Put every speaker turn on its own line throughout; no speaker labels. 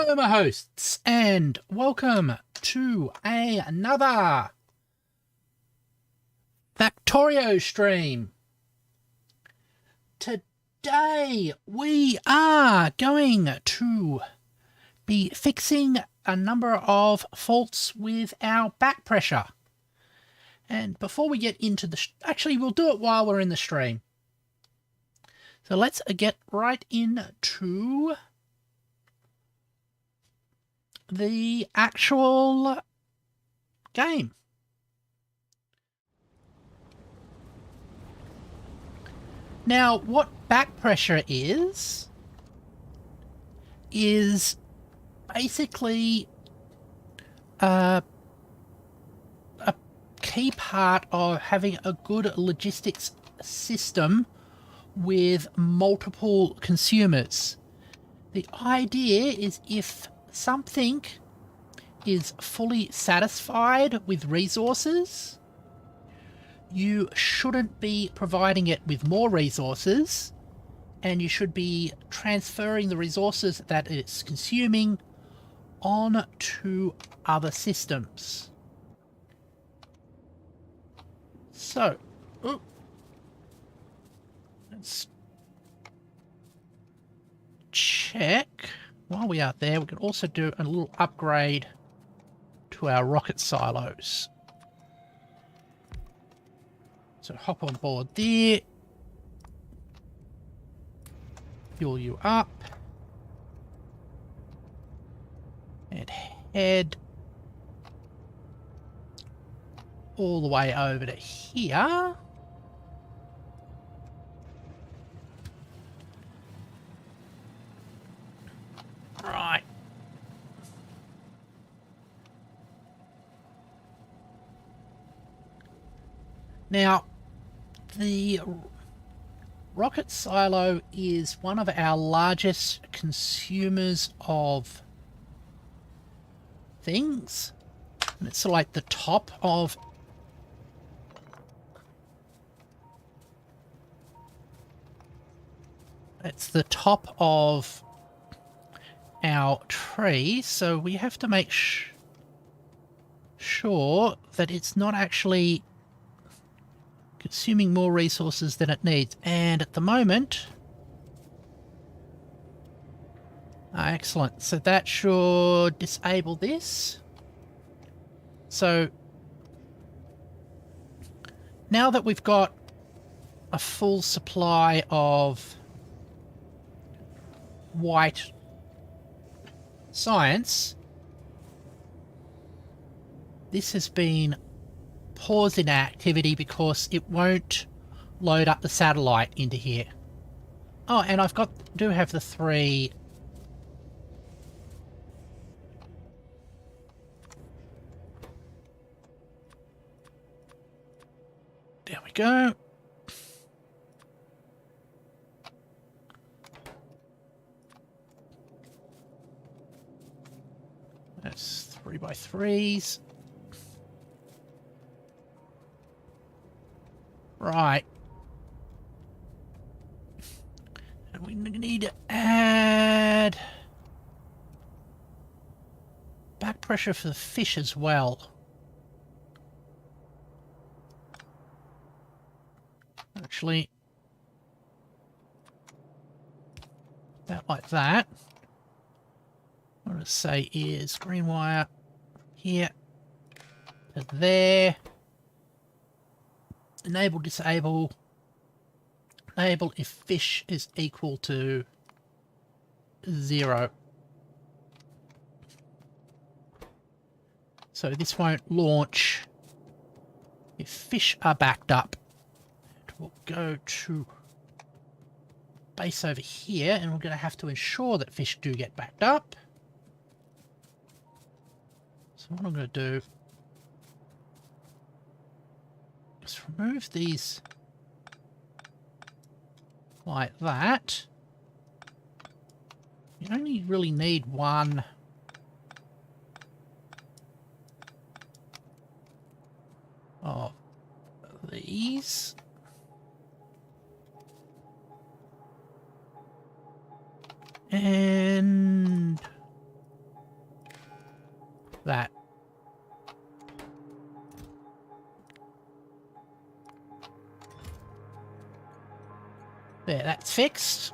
Hello, my hosts, and welcome to another Factorio stream. Today we are going to be fixing a number of faults with our back pressure. And before we get into the... Actually, we'll do it while we're in the stream. So let's get right into the actual game. Now, what back pressure is basically a key part of having a good logistics system with multiple consumers. The idea is if something is fully satisfied with resources, you shouldn't be providing it with more resources, and you should be transferring the resources that it's consuming on to other systems. So, let's check. While we are there, we can also do a little upgrade to our rocket silos. So hop on board there. Fuel you up. And head all the way over to here. Right. Now, the rocket silo is one of our largest consumers of things. And it's sort of like the top of our tree, so we have to make sure that it's not actually consuming more resources than it needs. And at the moment, excellent. So that should disable this. So now that we've got a full supply of white science, this has been paused in activity because it won't load up the satellite into here. Oh, and do have the 3 there we go. That's 3x3s. Right. And we need to add back pressure for the fish as well. Actually, that like that. What I'm going to say is green wire here to there. Enable, disable. Enable if fish is equal to 0. So this won't launch if fish are backed up. And we'll go to base over here, and we're going to have to ensure that fish do get backed up. So what I'm going to do is remove these like that. You only really need one of these. And There, that's fixed.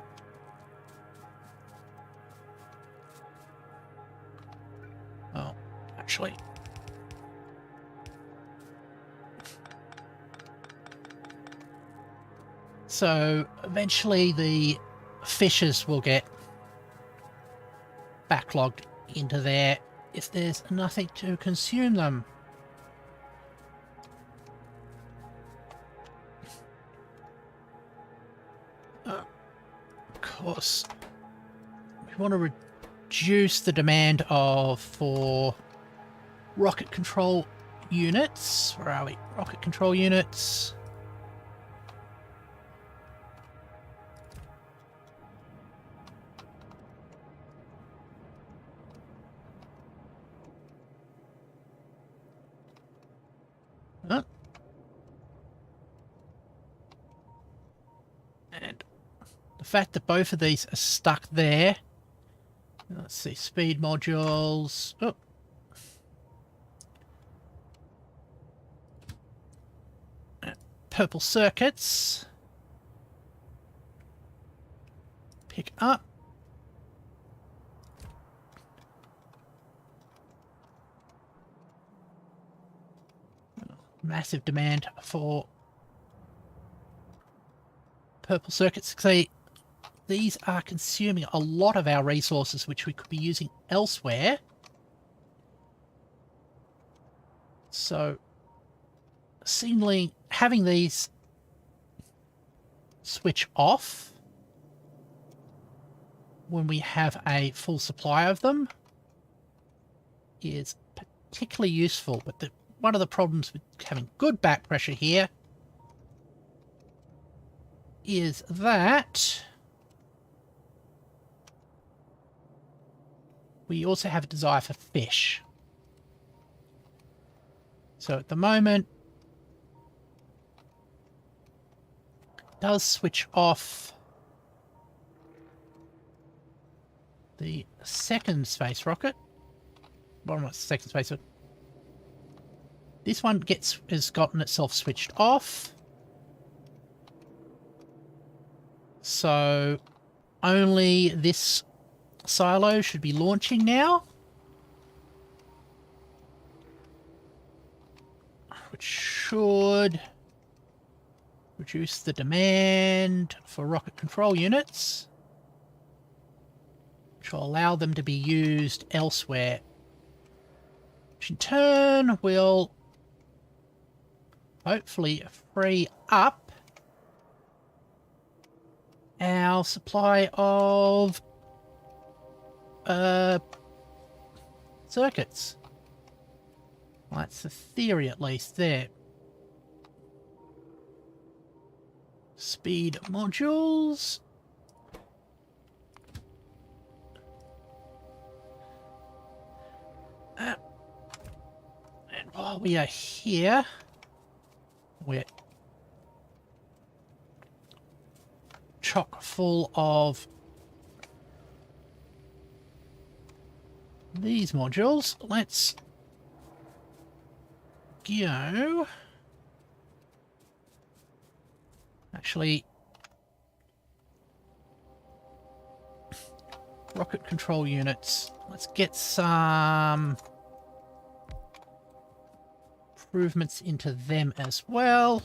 Oh, actually. So eventually the fishes will get backlogged into there if there's nothing to consume them. Of course, we want to reduce the demand for rocket control units. Where are we? Rocket control units. Oh. And the fact that both of these are stuck there. Let's see, speed modules. Oh. Purple circuits. Pick up. Massive demand for purple circuits. See, these are consuming a lot of our resources which we could be using elsewhere. So, seemingly having these switch off when we have a full supply of them is particularly useful. But one of the problems with having good back pressure here is that we also have a desire for fish. So at the moment, it does switch off the second space rocket. Well, not the second space rocket. This one has gotten itself switched off. So only this silo should be launching now. Which should reduce the demand for rocket control units. Which will allow them to be used elsewhere. Which in turn will hopefully free up our supply of circuits. Well, that's the theory at least there. Speed modules. And while we are here, we're chock full of these modules. Let's go. Actually, rocket control units. Let's get some improvements into them as well.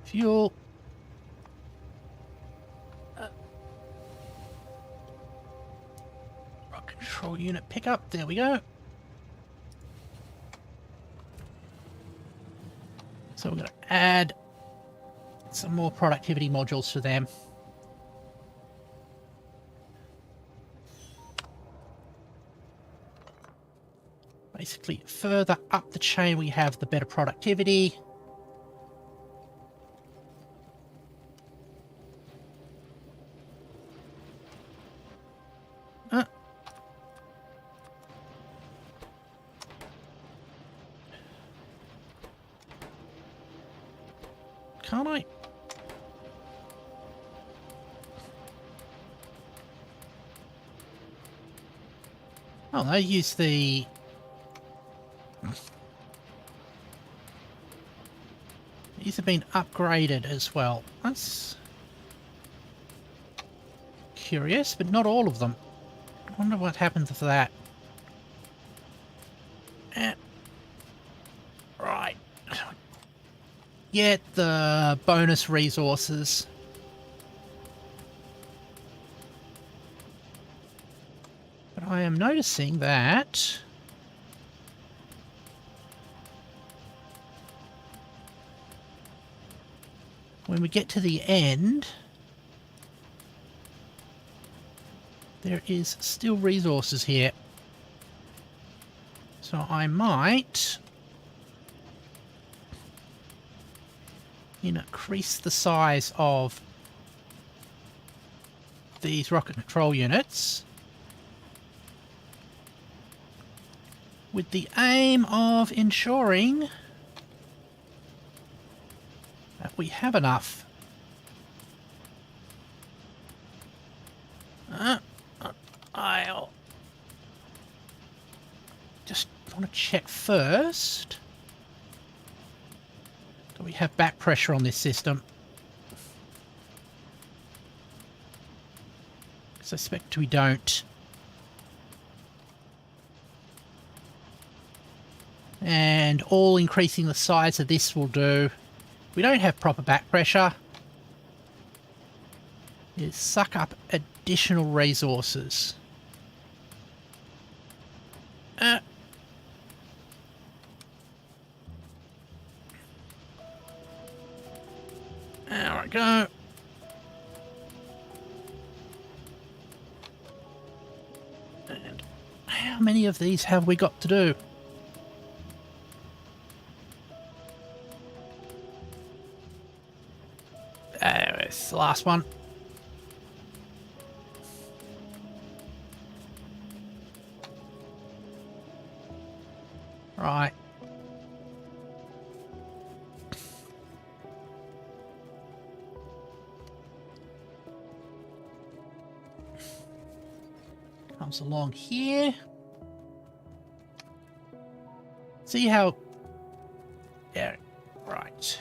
Fuel. Rocket control unit pickup. There we go. So we're going to add some more productivity modules to them. Basically, further up the chain we have, the better productivity. Can't I? Oh, they use the... These have been upgraded as well. That's curious, but not all of them. I wonder what happens to that. Right. Get the bonus resources. But I am noticing that when we get to the end, there is still resources here. So I might increase the size of these rocket control units with the aim of ensuring that we have enough. I'll just want to check first. Do we have back pressure on this system? I suspect we don't. And all increasing the size of this will do. We don't have proper back pressure. Is suck up additional resources. There we go. And how many of these have we got to do? It's the last one. Right. Comes along here. See how... Yeah, right.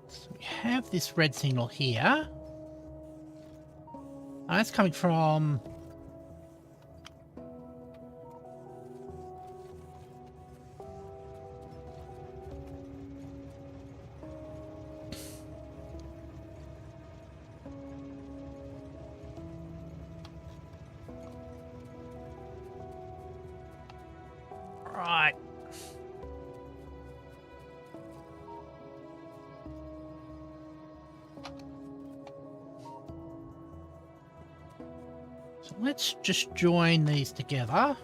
So we have this red signal here. That's coming from... Right. So let's just join these together.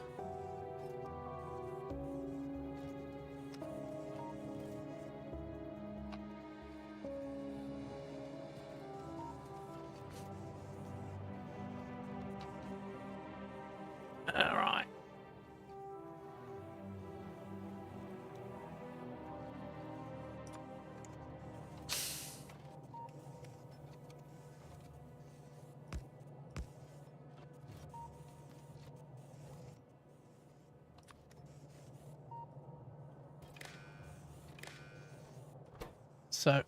All right. So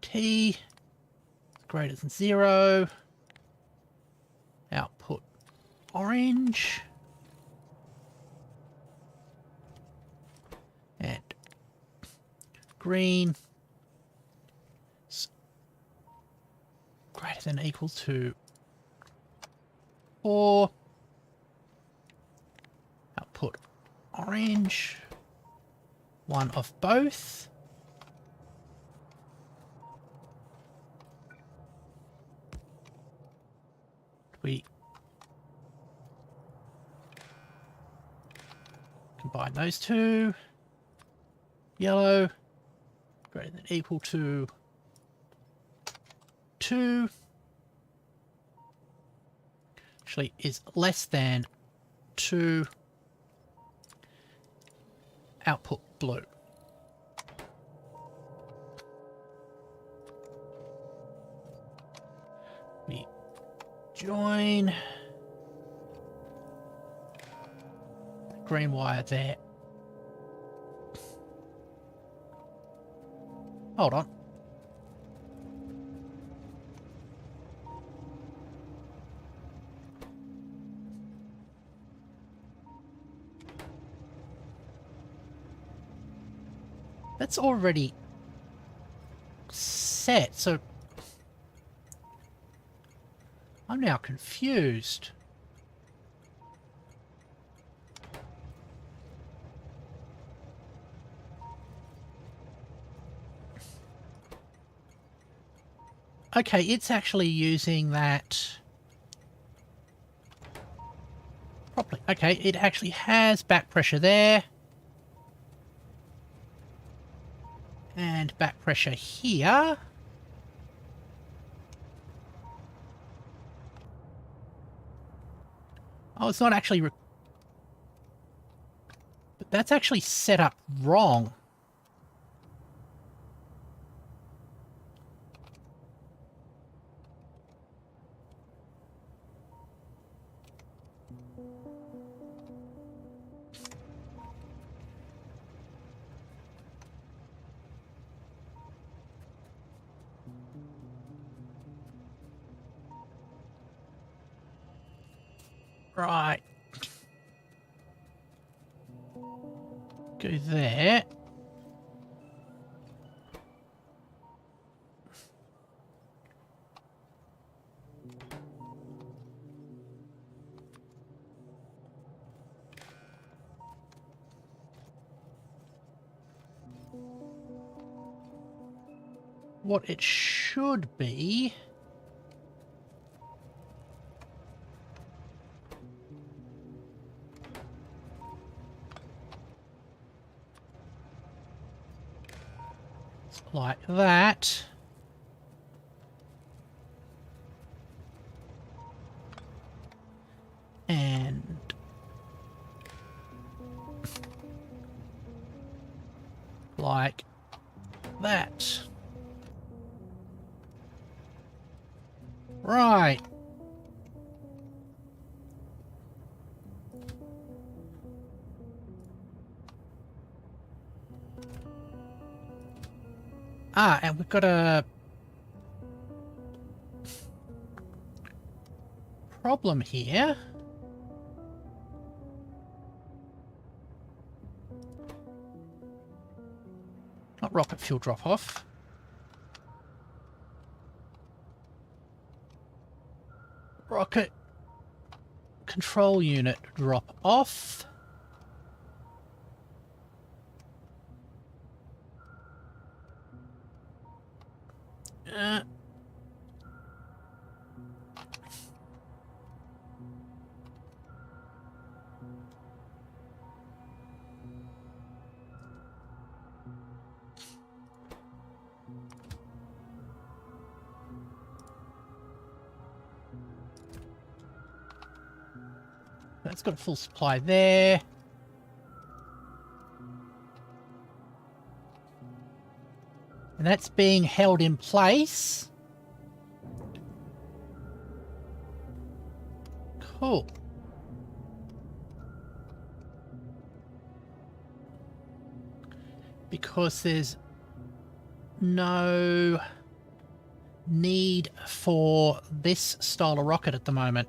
T greater than 0. Output orange. And green greater than or equal to 4. Output orange. One of both. We combine those two. Yellow greater than equal to 2. Actually is less than 2. Output blue. We join the green wire there. Hold on. That's already set, so I'm now confused. Okay, it's actually using that properly. Okay, it actually has back pressure there. And back pressure here. Oh, it's not actually... but that's actually set up wrong. Right. Go there. What it should be... like that. And like that. Right. Ah, and we've got a problem here. Not rocket fuel drop-off. Rocket control unit drop-off. That's got a full supply there. And that's being held in place. Cool. Because there's no need for this style of rocket at the moment.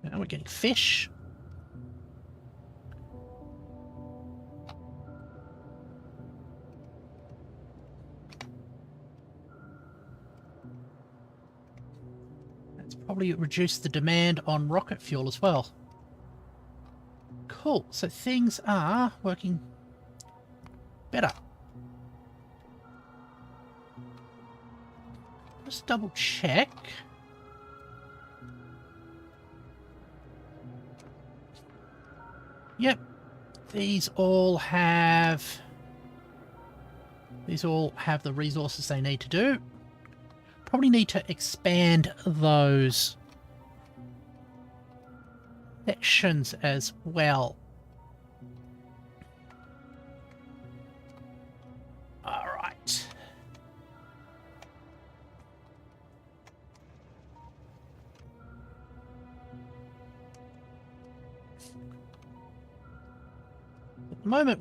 Now we're getting fish. That's probably reduced the demand on rocket fuel as well. Cool, so things are working better. Just double check. Yep. These all have the resources they need to do. Probably need to expand those sections as well. All right. At the moment,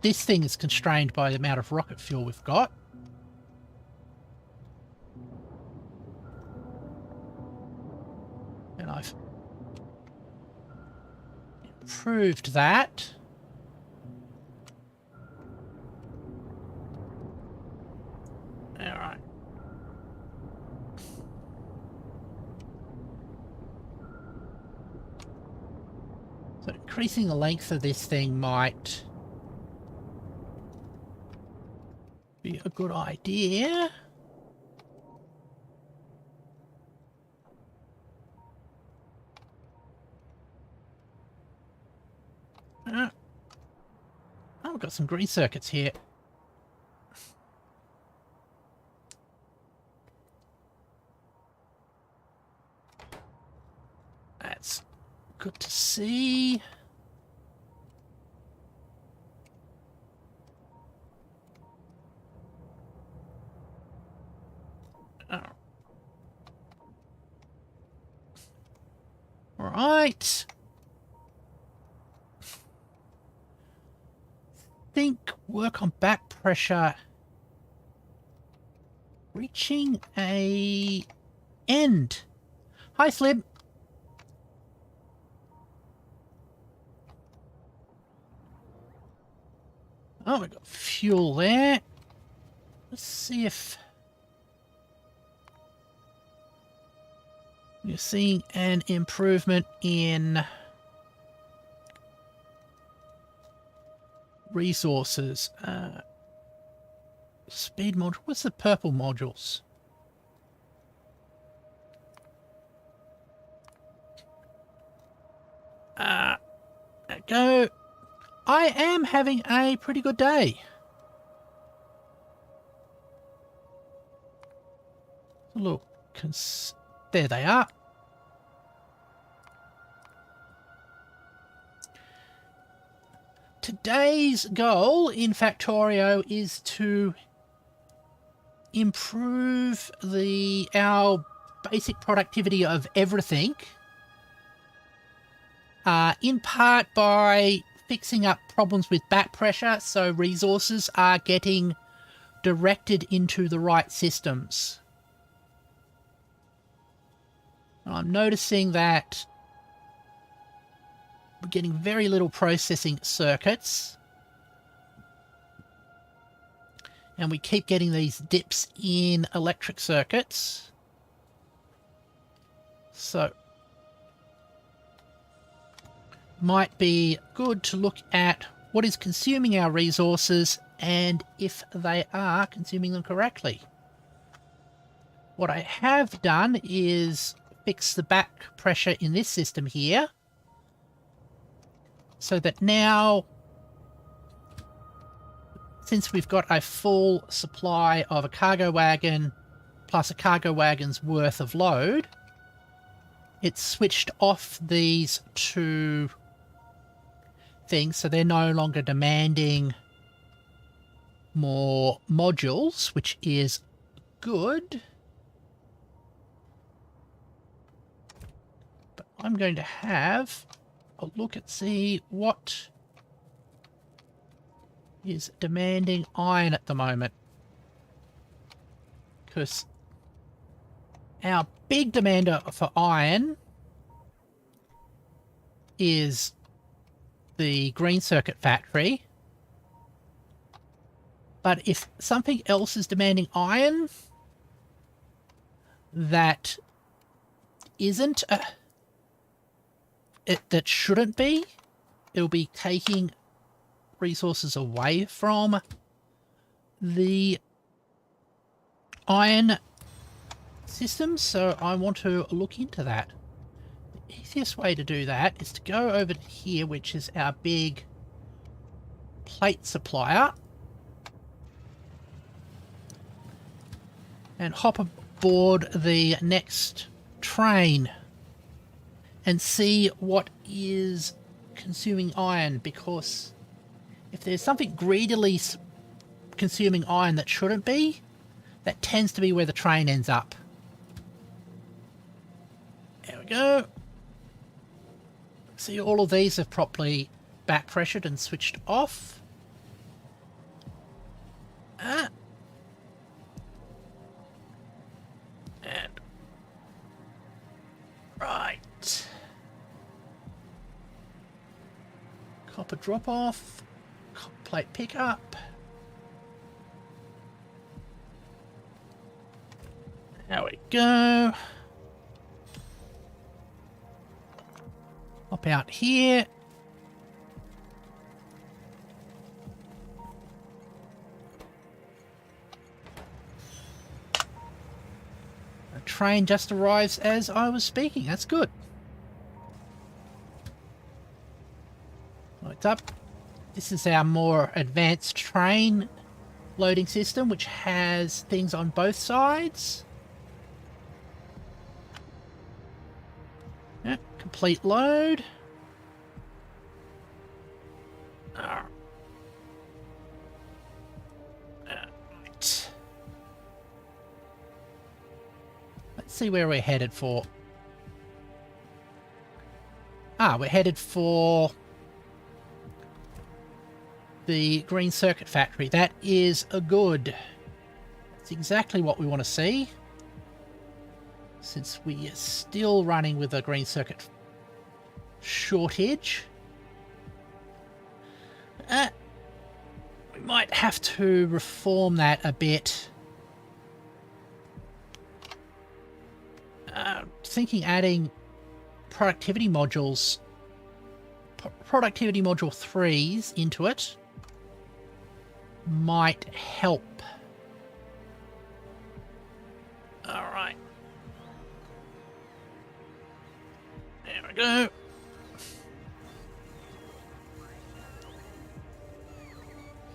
this thing is constrained by the amount of rocket fuel we've got. And I've improved that. All right. So increasing the length of this thing might be a good idea. Oh, we've got some green circuits here. That's good to see. Oh. All right. Think work on back pressure reaching a end. Hi, Slib. Oh, we got fuel there. Let's see if you're seeing an improvement in resources. Speed module. What's the purple modules? There we go. I am having a pretty good day. Look, there they are. Today's goal in Factorio is to improve our basic productivity of everything, in part by fixing up problems with back pressure so resources are getting directed into the right systems. I'm noticing that we're getting very little processing circuits. And we keep getting these dips in electric circuits. So, might be good to look at what is consuming our resources and if they are consuming them correctly. What I have done is fix the back pressure in this system here, so that now, since we've got a full supply of a cargo wagon plus a cargo wagon's worth of load, it's switched off these two things, so they're no longer demanding more modules, which is good. But I'm going to have a look at see what is demanding iron at the moment, because our big demander for iron is the green circuit factory. But if something else is demanding iron that isn't that shouldn't be, it'll be taking resources away from the iron systems, so I want to look into that. The easiest way to do that is to go over to here, which is our big plate supplier, and hop aboard the next train and see what is consuming iron, because if there's something greedily consuming iron that shouldn't be, that tends to be where the train ends up. There we go. See, all of these have properly back pressured and switched off. And right. Copper drop off. Copper plate pickup. There we go. Hop out here. The train just arrives as I was speaking. That's good. Lights up. This is our more advanced train loading system, which has things on both sides. Yeah, complete load. Right. Let's see where we're headed for. We're headed for the Green Circuit Factory. That is a good. That's exactly what we want to see, since we are still running with a green circuit shortage. We might have to reform that a bit. Thinking adding productivity modules, productivity module 3s into it might help. Alright. There we go.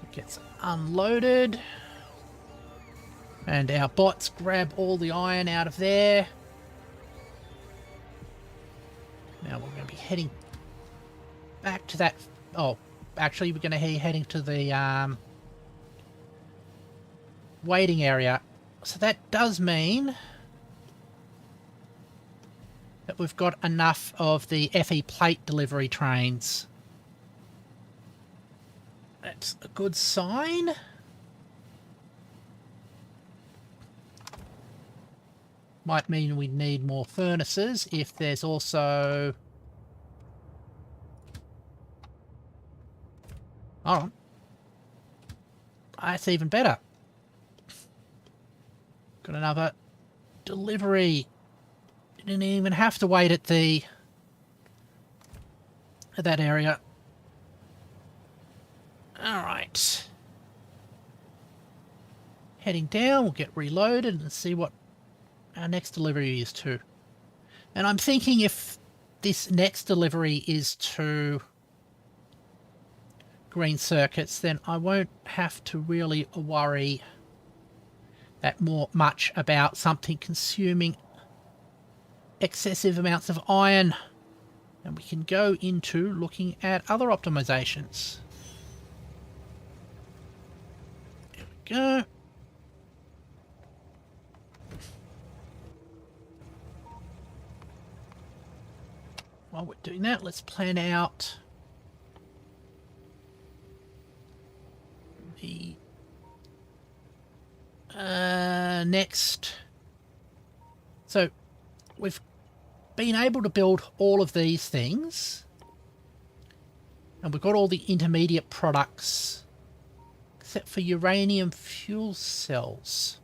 It gets unloaded. And our bots grab all the iron out of there. Now we're going to be heading back to that. Oh, actually, we're going to be heading to the waiting area. So that does mean that we've got enough of the FE plate delivery trains. That's a good sign. Might mean we need more furnaces if there's also... Hold on. That's even better. Got another delivery. Didn't even have to wait at that area. Alright. Heading down, we'll get reloaded and see what our next delivery is to. And I'm thinking if this next delivery is to green circuits, then I won't have to really worry that much about something consuming excessive amounts of iron. And we can go into looking at other optimizations. There we go. While we're doing that, let's plan out the next. So we've been able to build all of these things, and we've got all the intermediate products except for uranium fuel cells.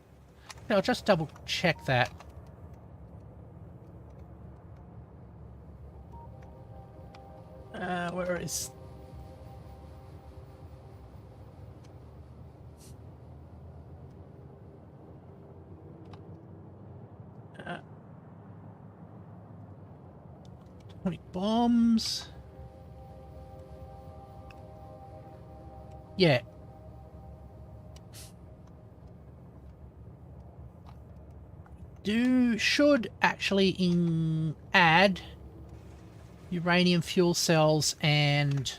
Okay, I'll just double check that. Where is... Atomic bombs. Yeah. Should actually add uranium fuel cells and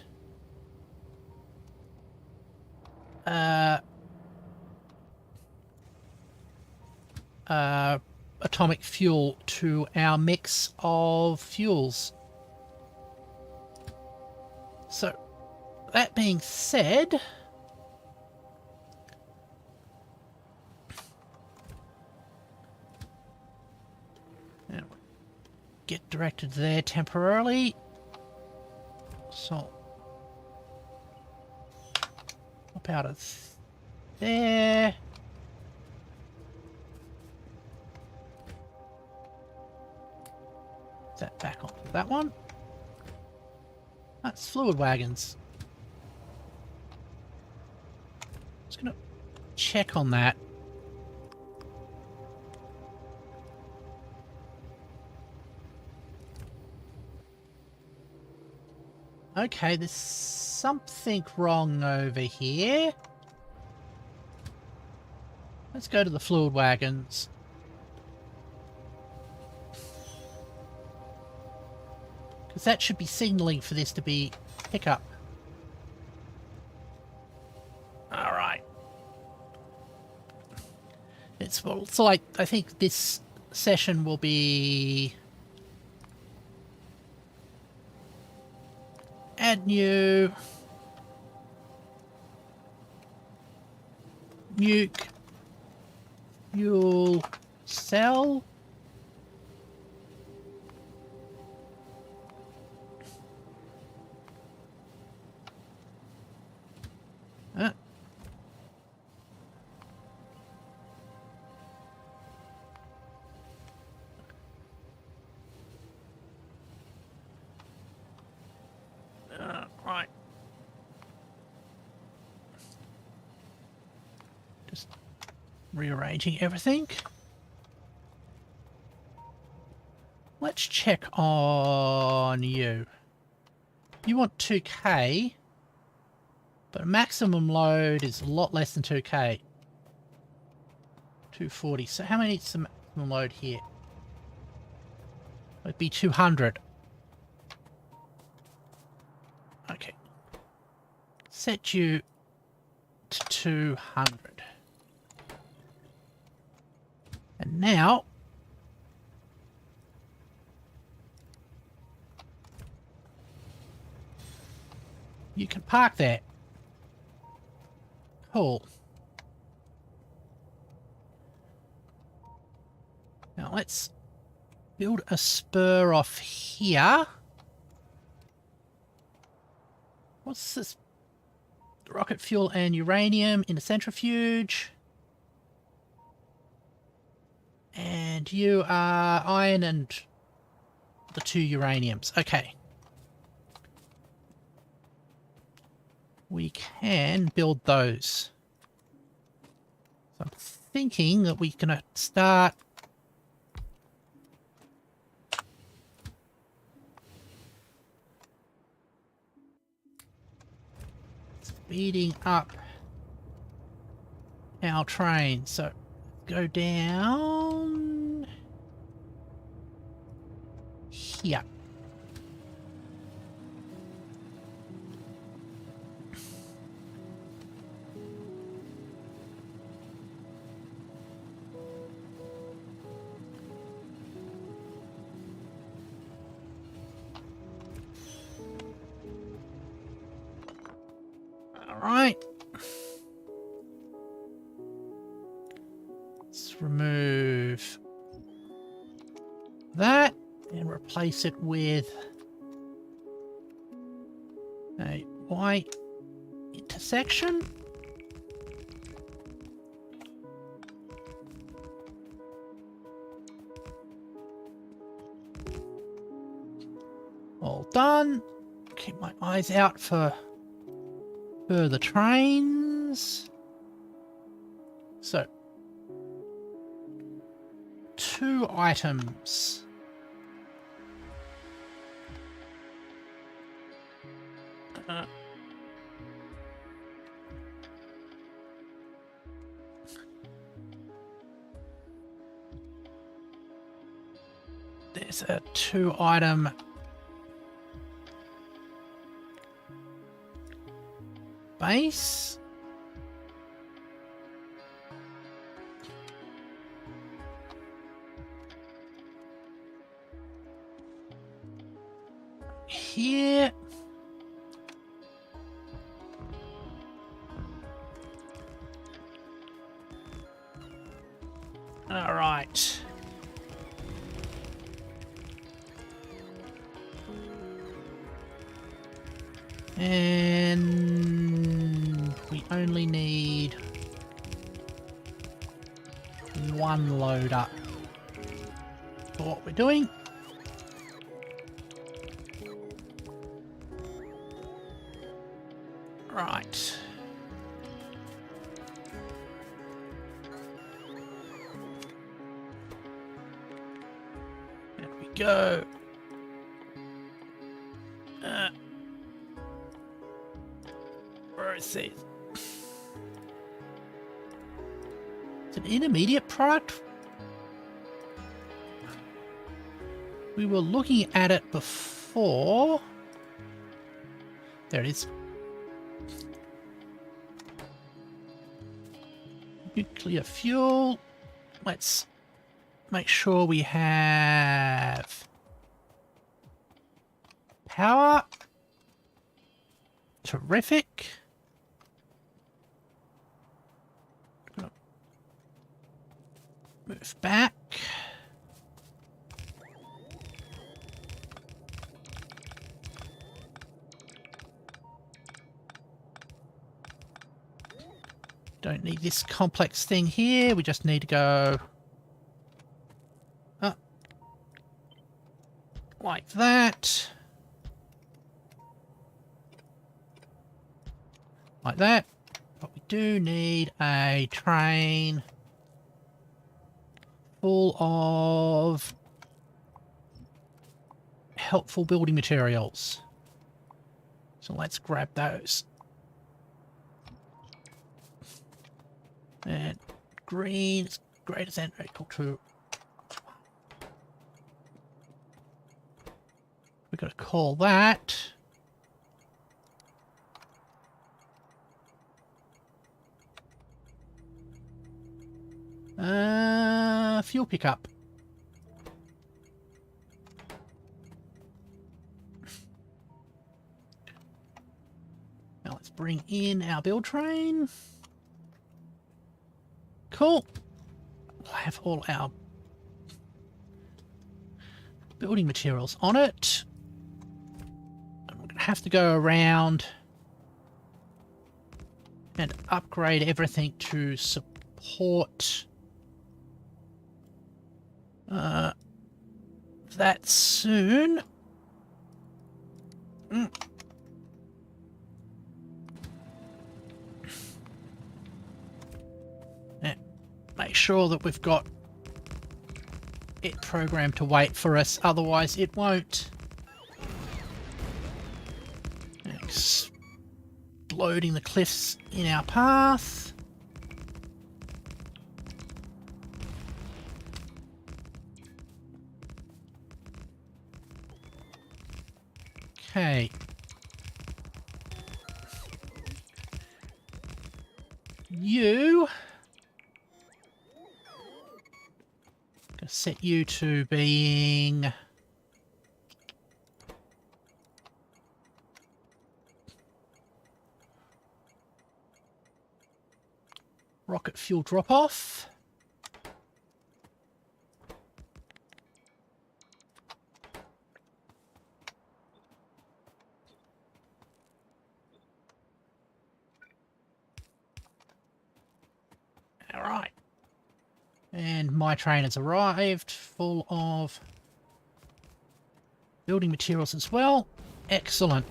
atomic fuel to our mix of fuels. So, that being said, get directed there temporarily. So, pop out of there. That back onto that one. That's fluid wagons. Just gonna check on that. Okay, there's something wrong over here. Let's go to the fluid wagons. Because that should be signaling for this to be pickup. Alright. It's like, I think this session will be... Add new... Nuke... Fuel... Cell... Right. Just rearranging everything. Let's check on you. You want 2K, but maximum load is a lot less than 2K. 240. So how many is the maximum load here? It'd be 200. Okay. Set you to 200. And now... you can park there. Cool. Now let's build a spur off here. What's this? Rocket fuel and uranium in a centrifuge. And you are iron and the 2 uraniums. Okay. We can build those. So I'm thinking that we're going to start speeding up our train. So go down here. Alright. Let's remove that and replace it with a white intersection. All done. Keep my eyes out for further trains. So, 2 items. There's a 2-item base. Here. All right. And we only need one loader for what we're doing. Right. There we go. Where is it? It's an intermediate product. We were looking at it before. There it is. Nuclear fuel. Let's make sure we have power. Terrific. Move back. Don't need this complex thing here. We just need to go up like that. Like that. But we do need a train full of helpful building materials. So let's grab those. And green is greater than or equal to. We've got to call that. Fuel pickup. Now let's bring in our build train. Cool. We'll have all our building materials on it. And we're going to have to go around and upgrade everything to support that soon. Make sure that we've got it programmed to wait for us, otherwise it won't. Exploding the cliffs in our path. Okay. You... Gonna set you to being... rocket fuel drop-off. All right. And my train has arrived, full of building materials as well. Excellent.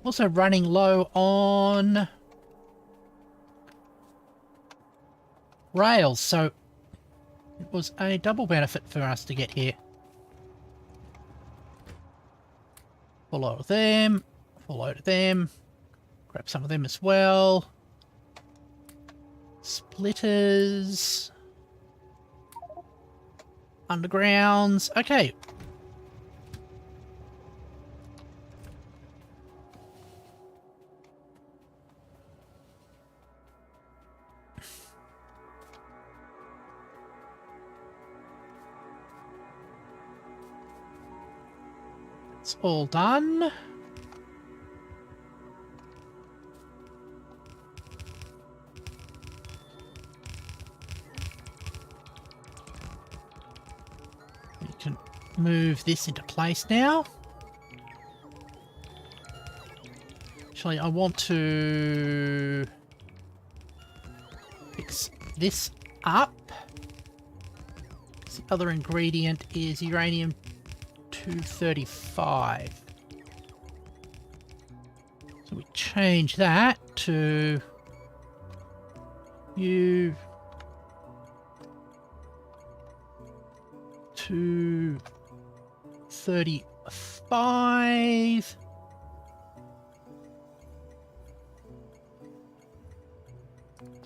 Also running low on rails, so it was a double benefit for us to get here. Full load of them, full load of them. Grab some of them as well. Splitters. Undergrounds. Okay. It's all done. You can move this into place now. Actually, I want to fix this up. The other ingredient is uranium 235. So we change that to U 235.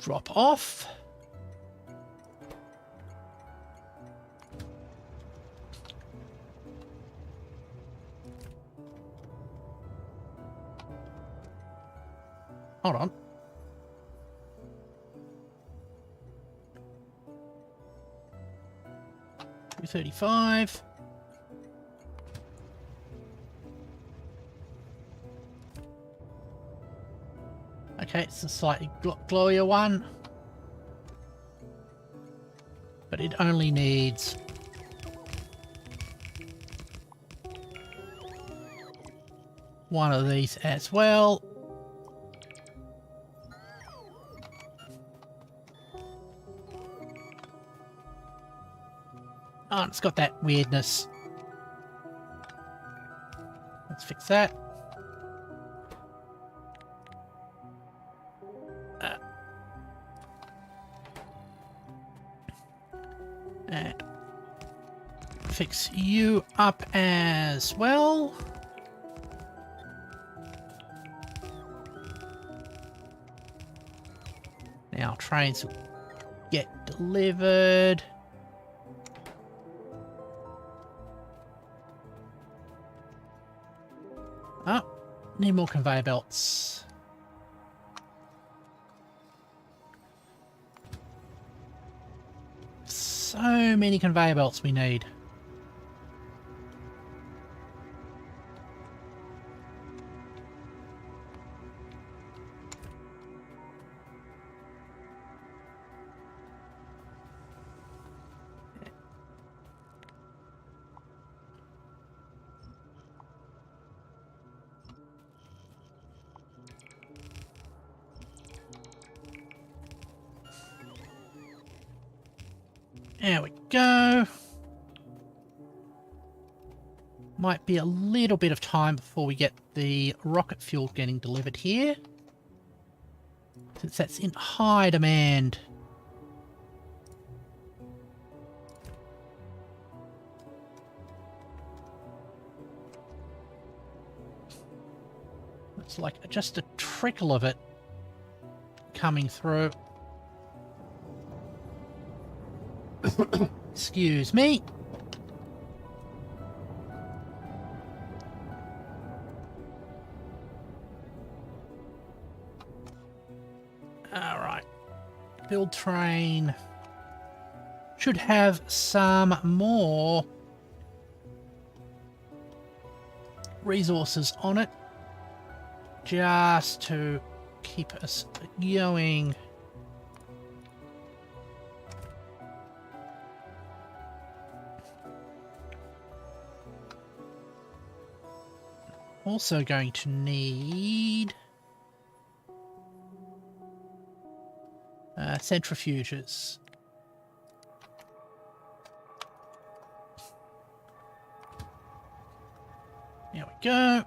Drop off. Hold on. $235. Okay, it's a slightly glowier one. But it only needs one of these as well. Oh, it's got that weirdness. Let's fix that. And fix you up as well. Now trains will get delivered. Oh, need more conveyor belts. So many conveyor belts we need. There we go. Might be a little bit of time before we get the rocket fuel getting delivered here, since that's in high demand. It's like just a trickle of it coming through. Excuse me. Alright. Build train should have some more resources on it, just to keep us going. Also going to need centrifuges. There we go.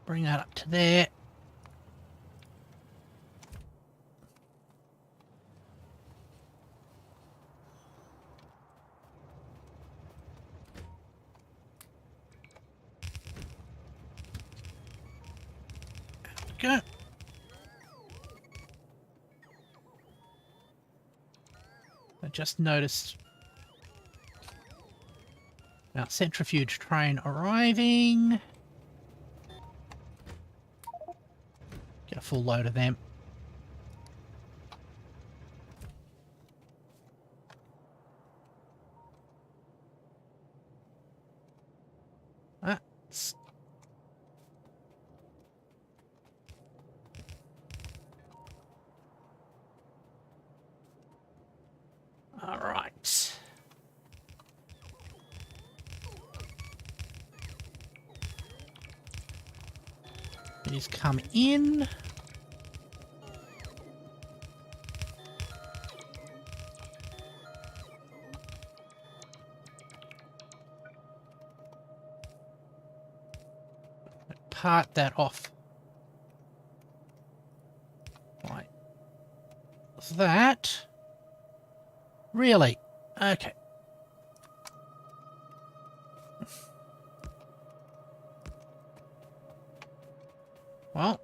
Bring that up to there. Go. just noticed. Now, centrifuge train arriving. Get a full load of them. That's... All right. These come in. Part that off. Right. What's that? Really? Okay. Well.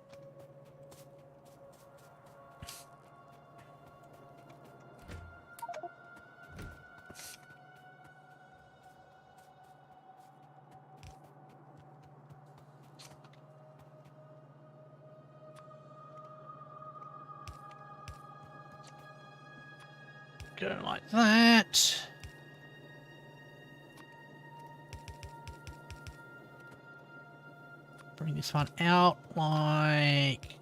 Go like that. Bring this one out like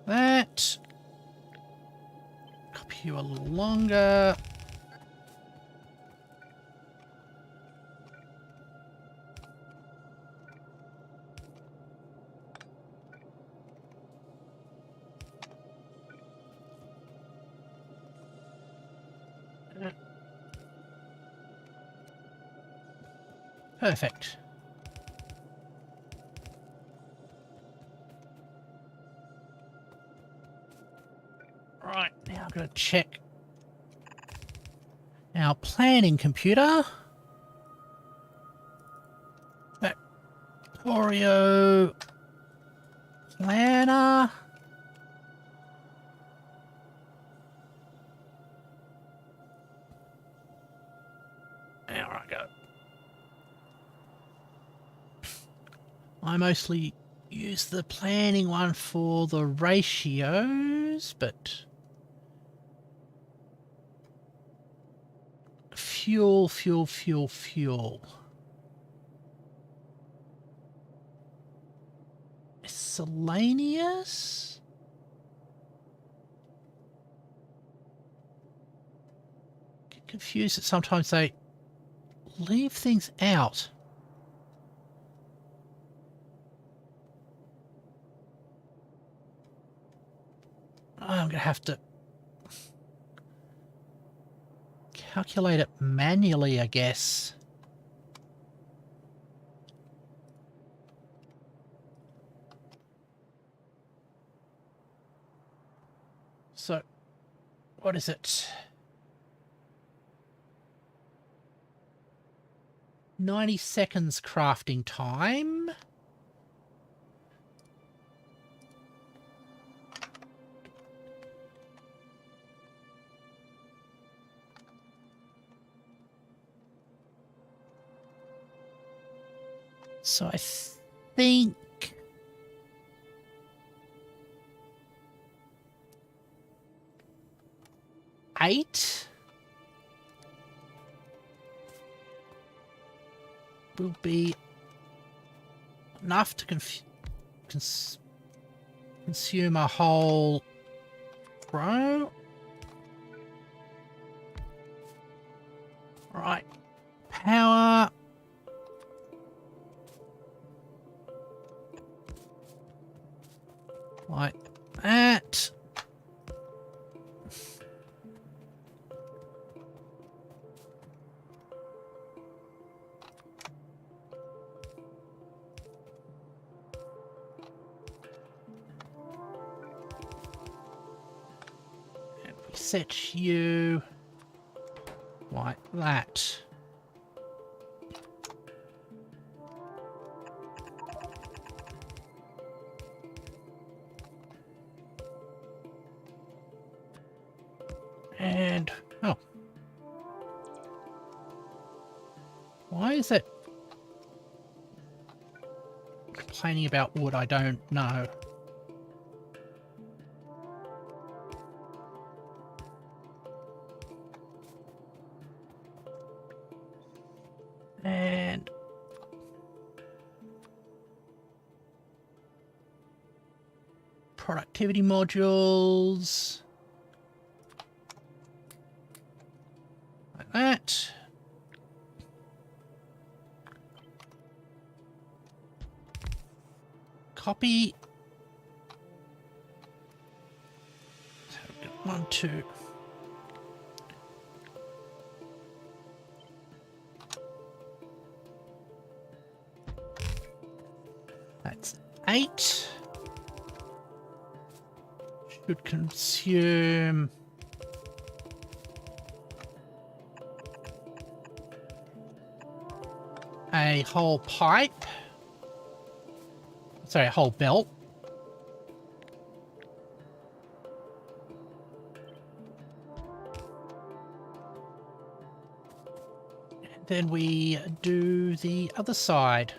that. Copy you a little longer. Perfect. Right, now I'm going to check our planning computer. Factorial Planner. There I go. I mostly use the planning one for the ratios, but fuel. Miscellaneous? Get confused that sometimes they leave things out. I'm going to have to calculate it manually, I guess. So, what is it? 90 seconds crafting time. So I think eight will be enough to consume a whole row. Right, power. Like that. And we set you like that. And, oh. Why is it complaining about wood? I don't know. And productivity modules. Like that. Copy. So we've got 1, 2. That's 8. Should consume a whole pipe. Sorry, a whole belt. And then we do the other side.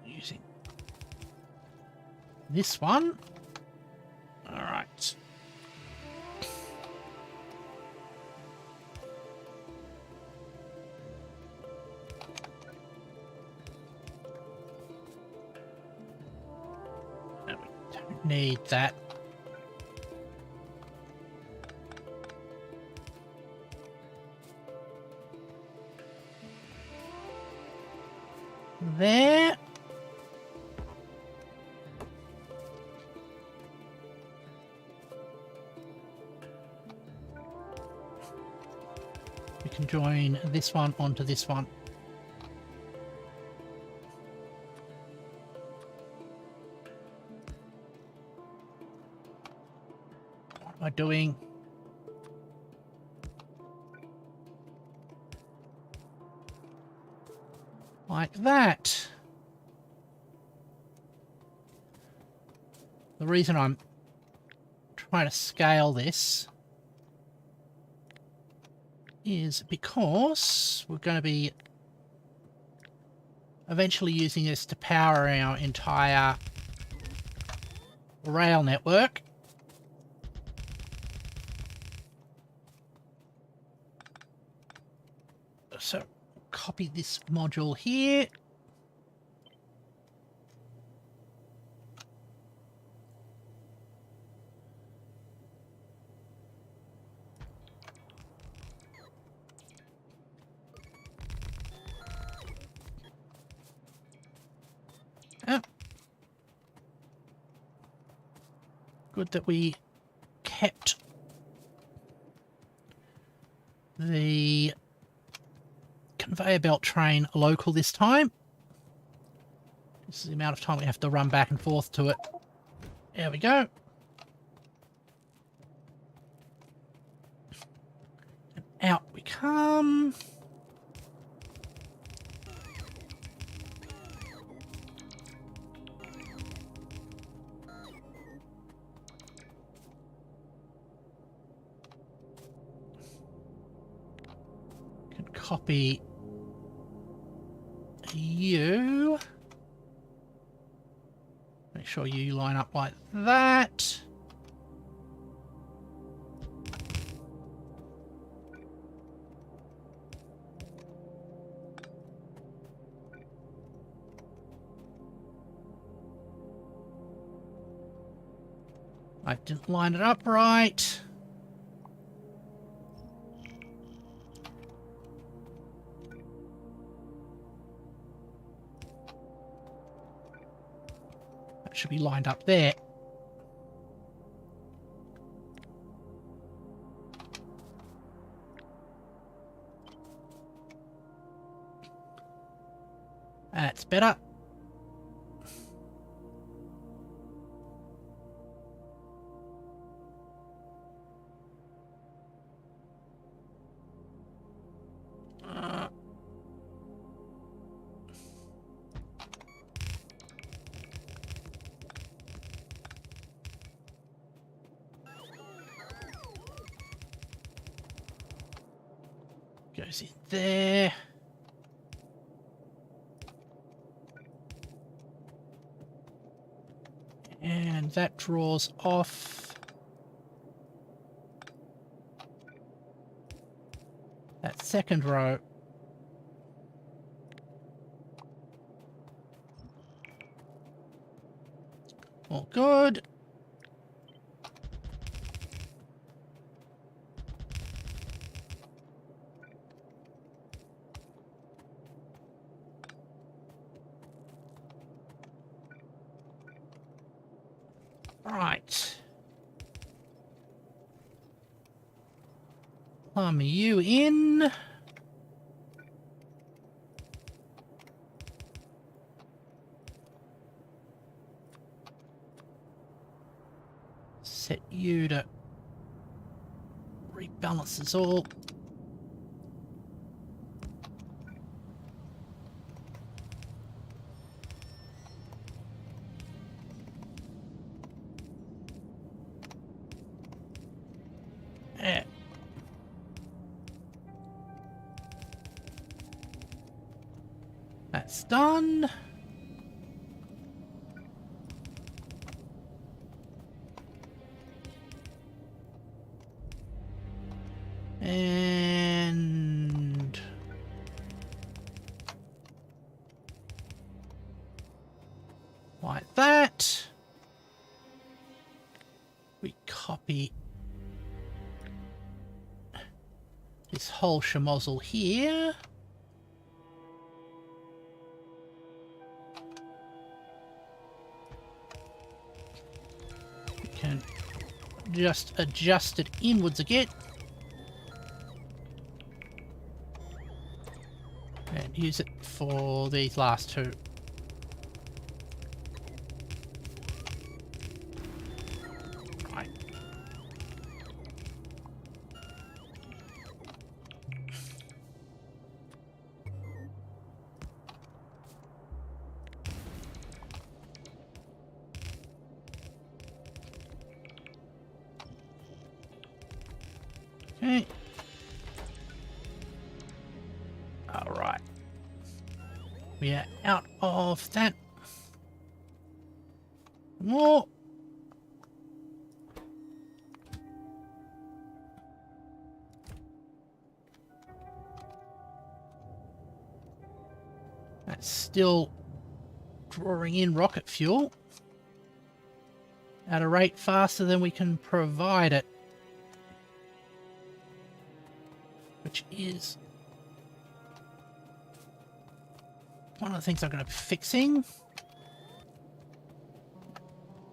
Using this one. All right. No, we don't need that. There. We can join this one onto this one. What am I doing? Like that. The reason I'm trying to scale this is because we're going to be eventually using this to power our entire rail network. So copy this module here. Oh. Good that we kept the conveyor belt train local this time. This is the amount of time we have to run back and forth to it. There we go. And out we come. Can copy you. Make sure you line up like that. I didn't line it up right. That should be lined up there. That's better. Goes in there. And that draws off that second row. All good. Right. Plumb you in. Set you to rebalance this all. Yeah. That's done. And like that. We copy this whole schmozzle here. We can just adjust it inwards again. And use it for these last two. Right. Okay. All right. We are out of that. More. That's still drawing in rocket fuel at a rate faster than we can provide it, which is one of the things I'm going to be fixing.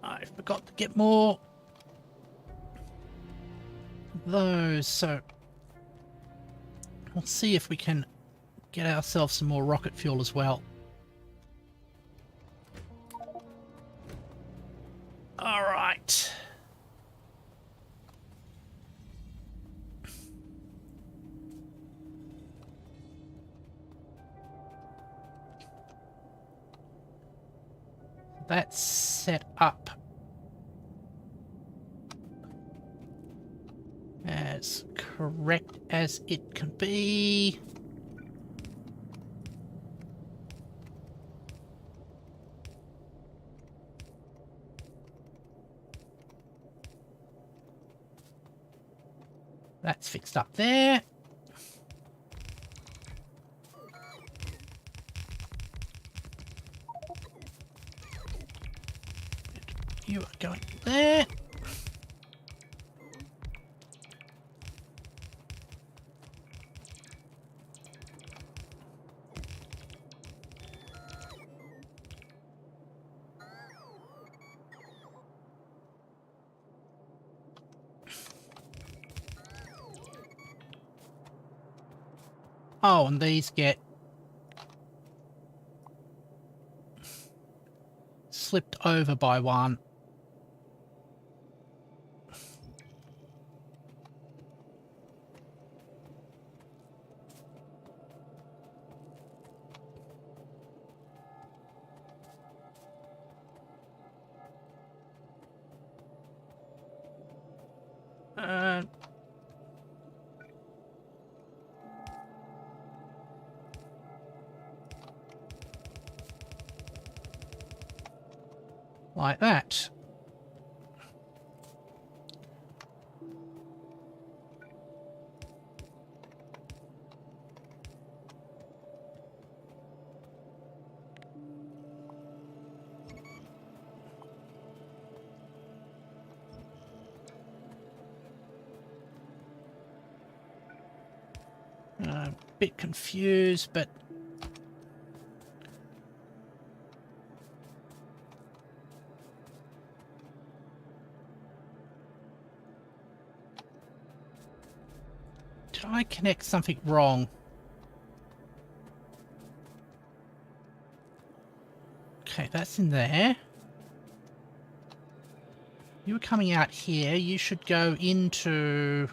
I forgot to get more of those, so we'll see if we can get ourselves some more rocket fuel as well. All right. That's set up as correct as it can be. That's fixed up there. You are going there. Oh, and these get slipped over by one. Like that. A bit confused, but did I connect something wrong? Okay, that's in there. You were coming out here. You should go into...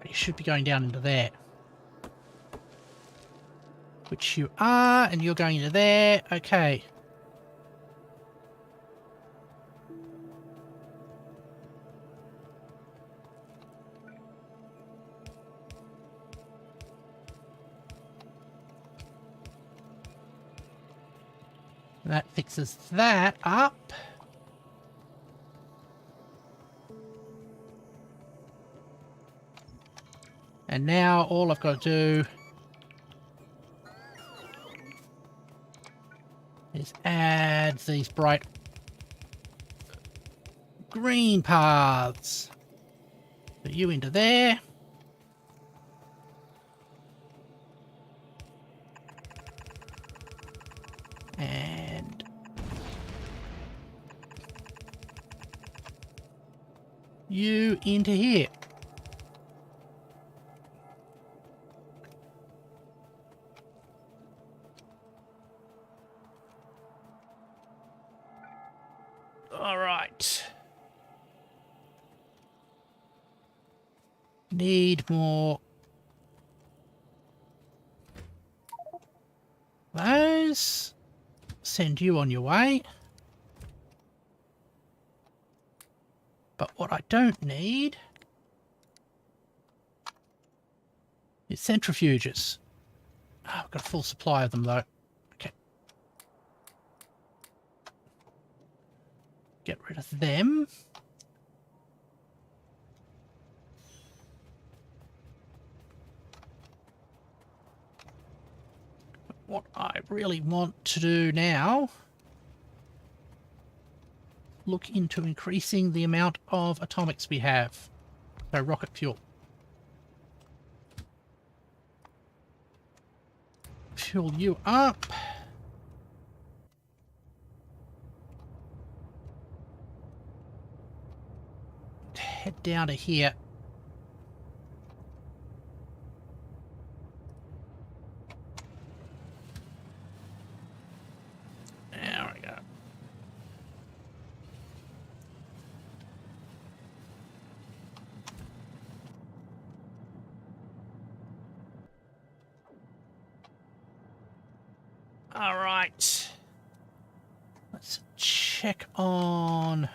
You should be going down into there. Which you are, and you're going into there. Okay. That fixes that up. And now all I've got to do is add these bright green paths. Put you into there. And you into here. All right. Need more. Those. Send you on your way. But what I don't need is centrifuges. Oh, I've got a full supply of them though. Okay. Get rid of them. What I really want to do now, look into increasing the amount of atomics we have. So rocket fuel. Fuel you up. Head down to here. There we go. All right. Let's check on...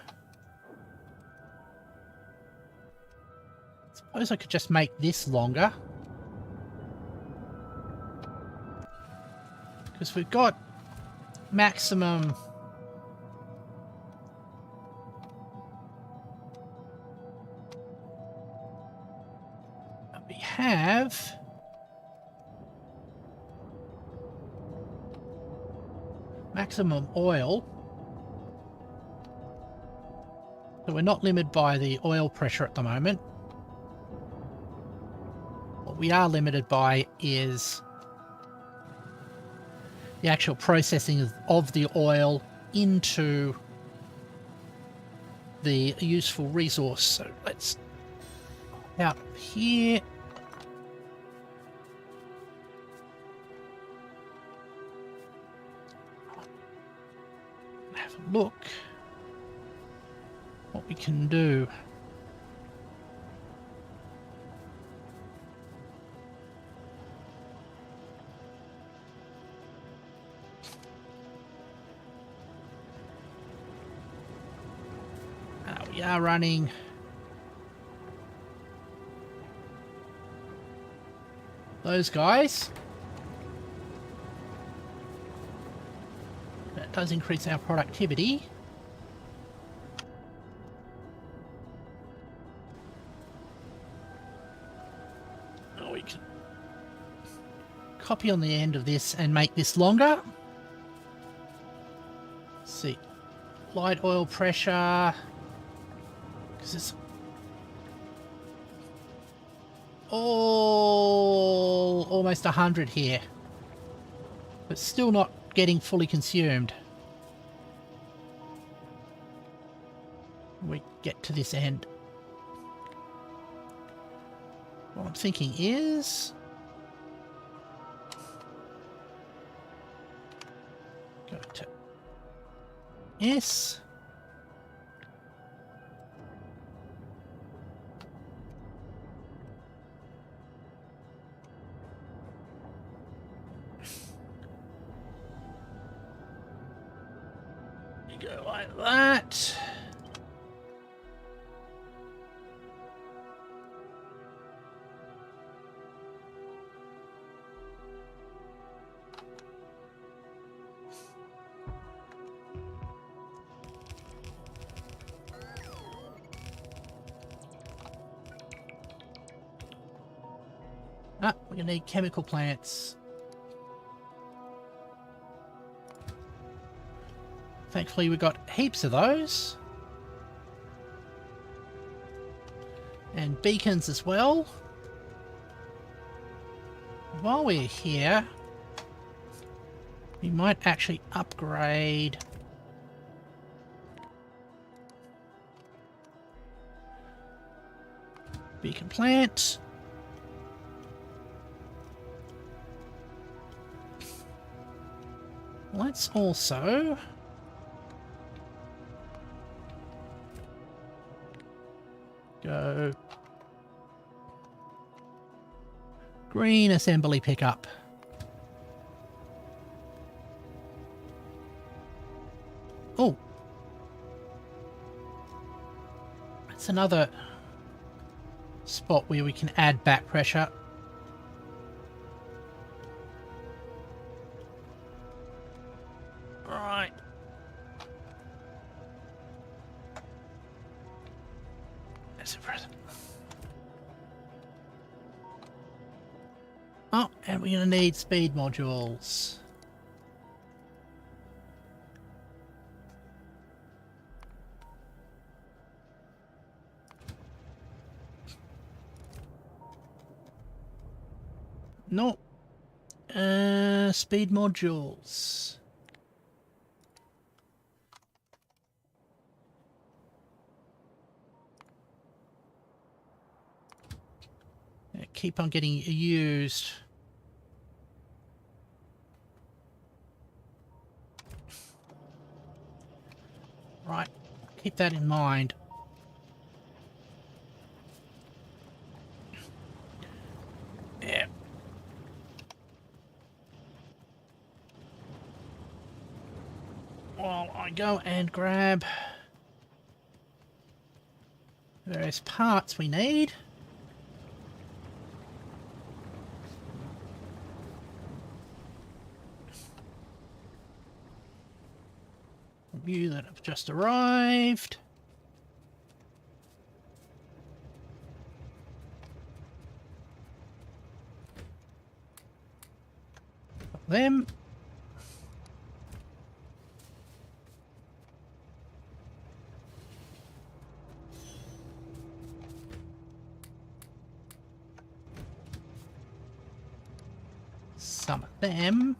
Suppose I could just make this longer. Because we've got maximum... We have... maximum oil. So we're not limited by the oil pressure at the moment. What we are limited by is the actual processing of the oil into the useful resource. So let's out here. Have a look what we can do. we are running those guys. That does increase our productivity. Oh, we can copy on the end of this and make this longer. Let's see. Light oil pressure. Because it's almost 100 here. But still not getting fully consumed. We get to this end. What I'm thinking is go to S. You go like that. Ah, we're going to need chemical plants. Thankfully, we've got heaps of those. And beacons as well. While we're here, we might actually upgrade beacon plant. Let's also go green assembly pickup. Oh, that's another spot where we can add back pressure. Right. That's a present. Oh, and we're going to need speed modules. No. Speed modules. They keep on getting used. Right. Keep that in mind. Yeah. While I go and grab various parts we need. You that have just arrived. Them. Some of them.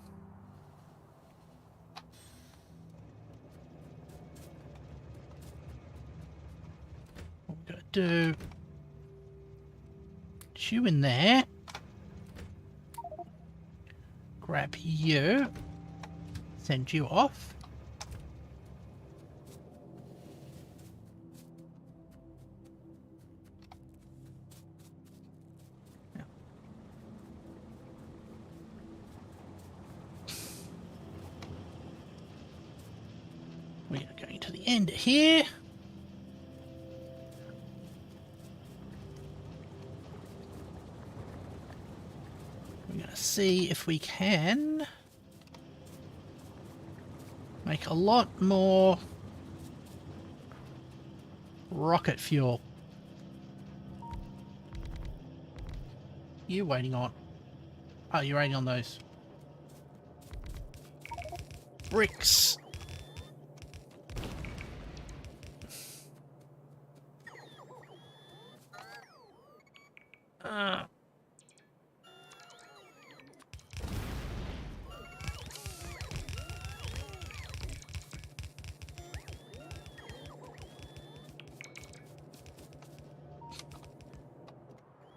What we're going to do, put you in there. Grab you. Send you off. We are going to the end here. see if we can make a lot more rocket fuel. You waiting on? Oh, you're waiting on those bricks.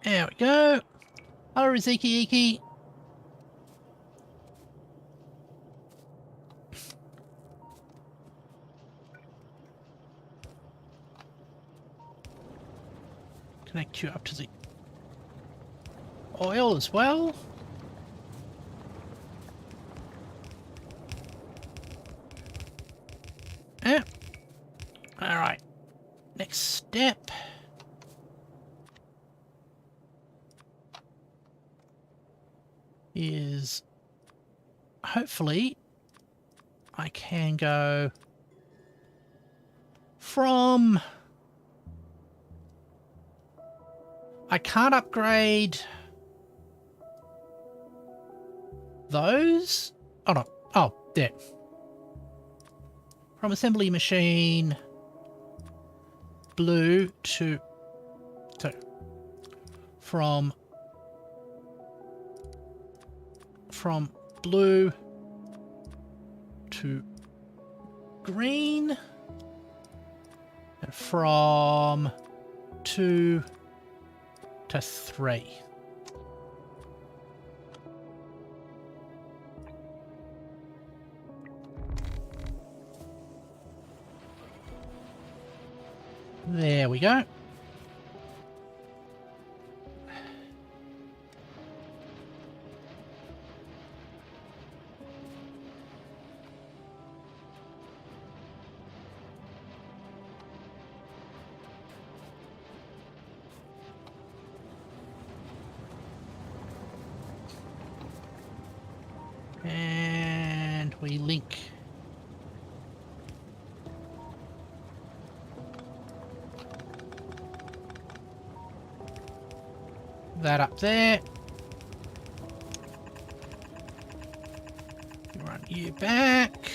There we go. Hello, Riziki Iki. Connect you up to the oil as well. Yeah. All right. Next step is hopefully I can go from... I can't upgrade those. Oh no. Oh, there. From assembly machine blue to from blue to green, and from 2 to 3. There we go. And we link. That up there. Run you back.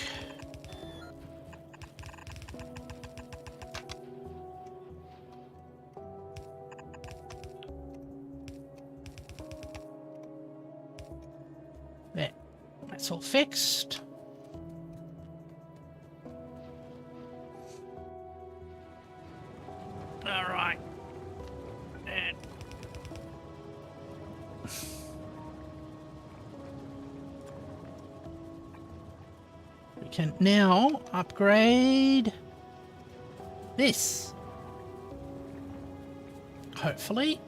There. That's all fixed. All right. And we can now upgrade this. Hopefully.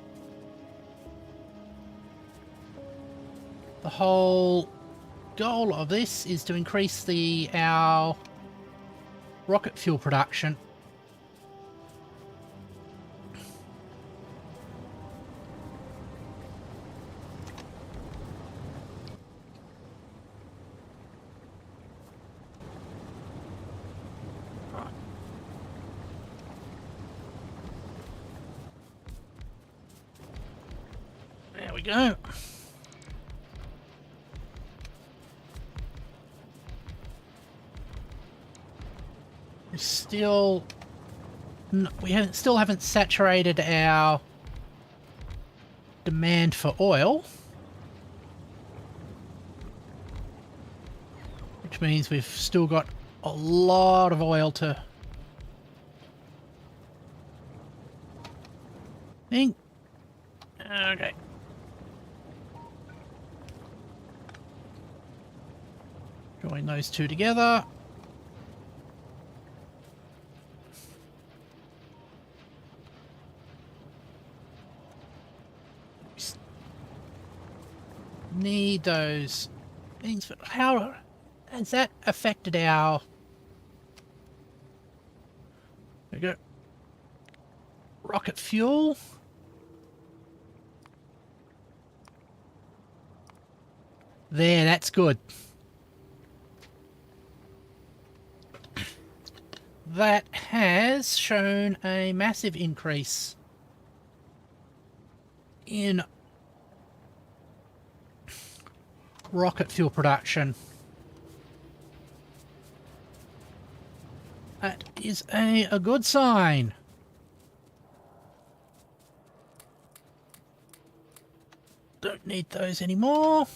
The whole goal of this is to increase our rocket fuel production. There we go. Still, still haven't saturated our demand for oil, which means we've still got a lot of oil to think. Okay. Join those two together. Need those things, but how has that affected our... There we go. Rocket fuel. There, that's good. That has shown a massive increase in rocket fuel production. That is a good sign. Don't need those anymore.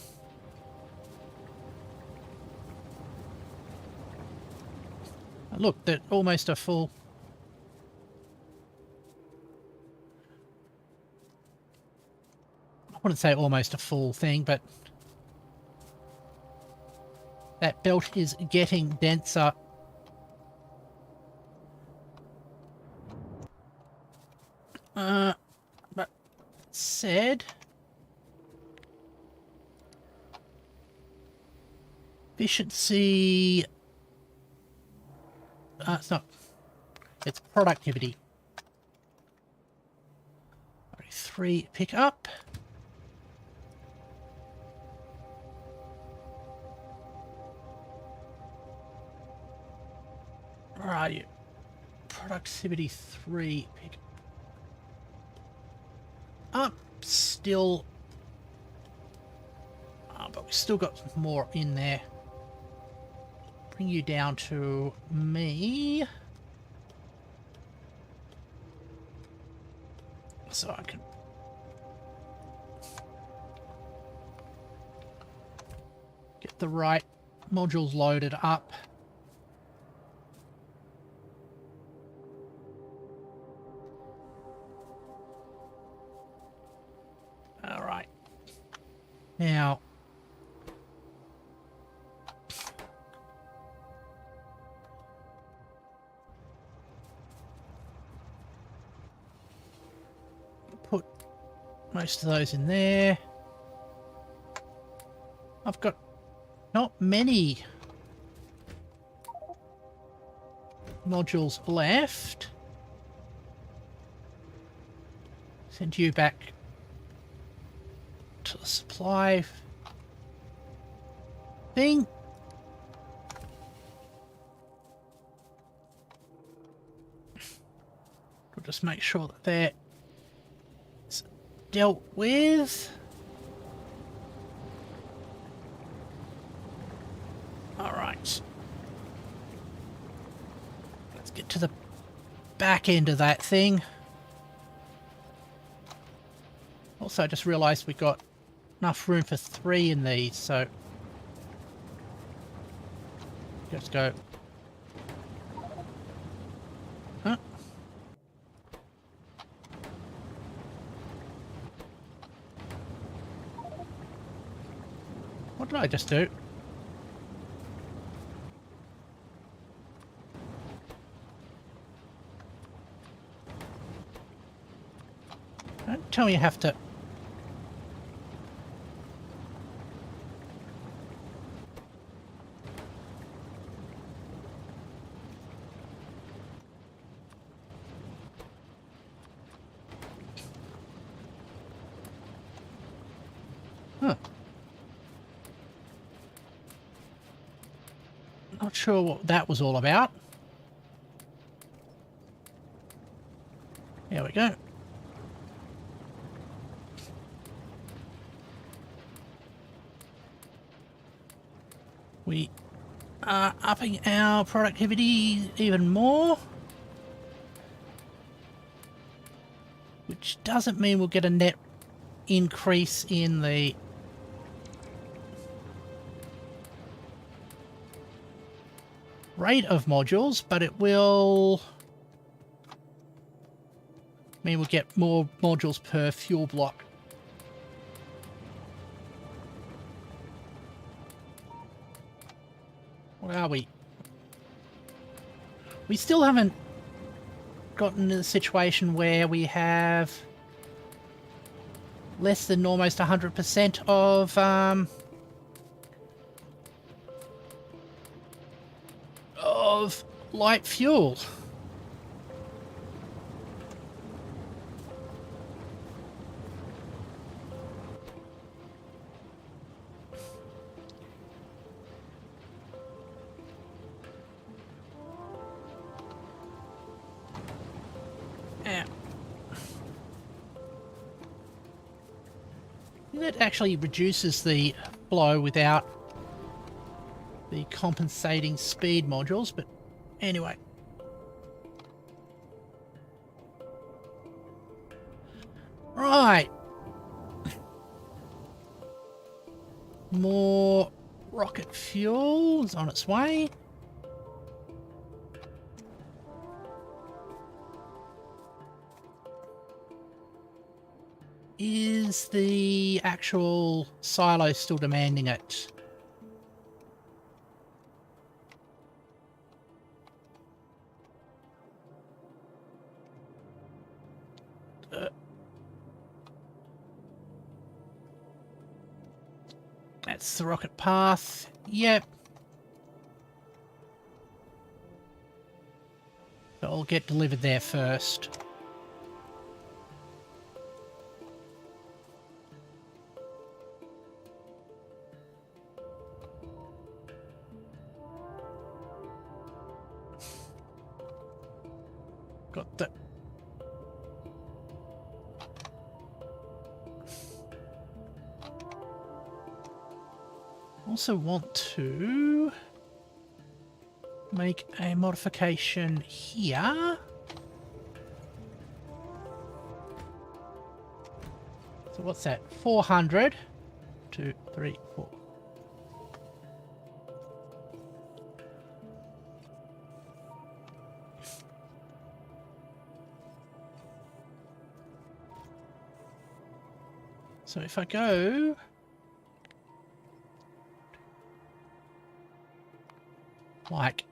Look, they're almost a full. I wouldn't say almost a full thing, but that belt is getting denser. But said, efficiency. It's not. It's productivity. 3 pick up. Where are you? Productivity 3 pick up. Still. But we've still got more in there. Bring you down to me. So I can get the right modules loaded up. All right. Now, put most of those in there. I've got not many modules left. Send you back to the supply thing. We'll just make sure that they're dealt with. Alright. Let's get to the back end of that thing. Also, I just realised we've got enough room for 3 in these, so let's go. Huh? What did I just do? Don't tell me you have to. Huh. Not sure what that was all about. There we go. We are upping our productivity even more. Which doesn't mean we'll get a net increase in the rate of modules, but it will mean we'll get more modules per fuel block. What are we? We still haven't gotten to the situation where we have less than almost 100% of light fuel. That actually reduces the flow without the compensating speed modules, but anyway. Right. More rocket fuel is on its way. Is the actual silo still demanding it? That's the rocket path. Yep. So I'll get delivered there first. Got the... Also want to make a modification here. So what's that? 400. 2, 3, 4. So if I go like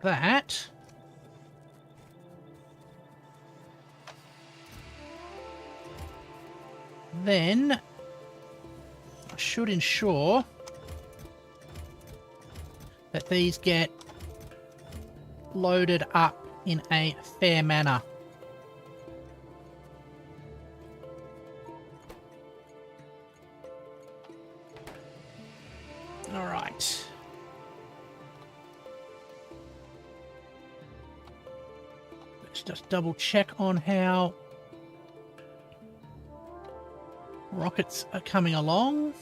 that, then I should ensure that these get loaded up in a fair manner. All right. Let's just double check on how rockets are coming along.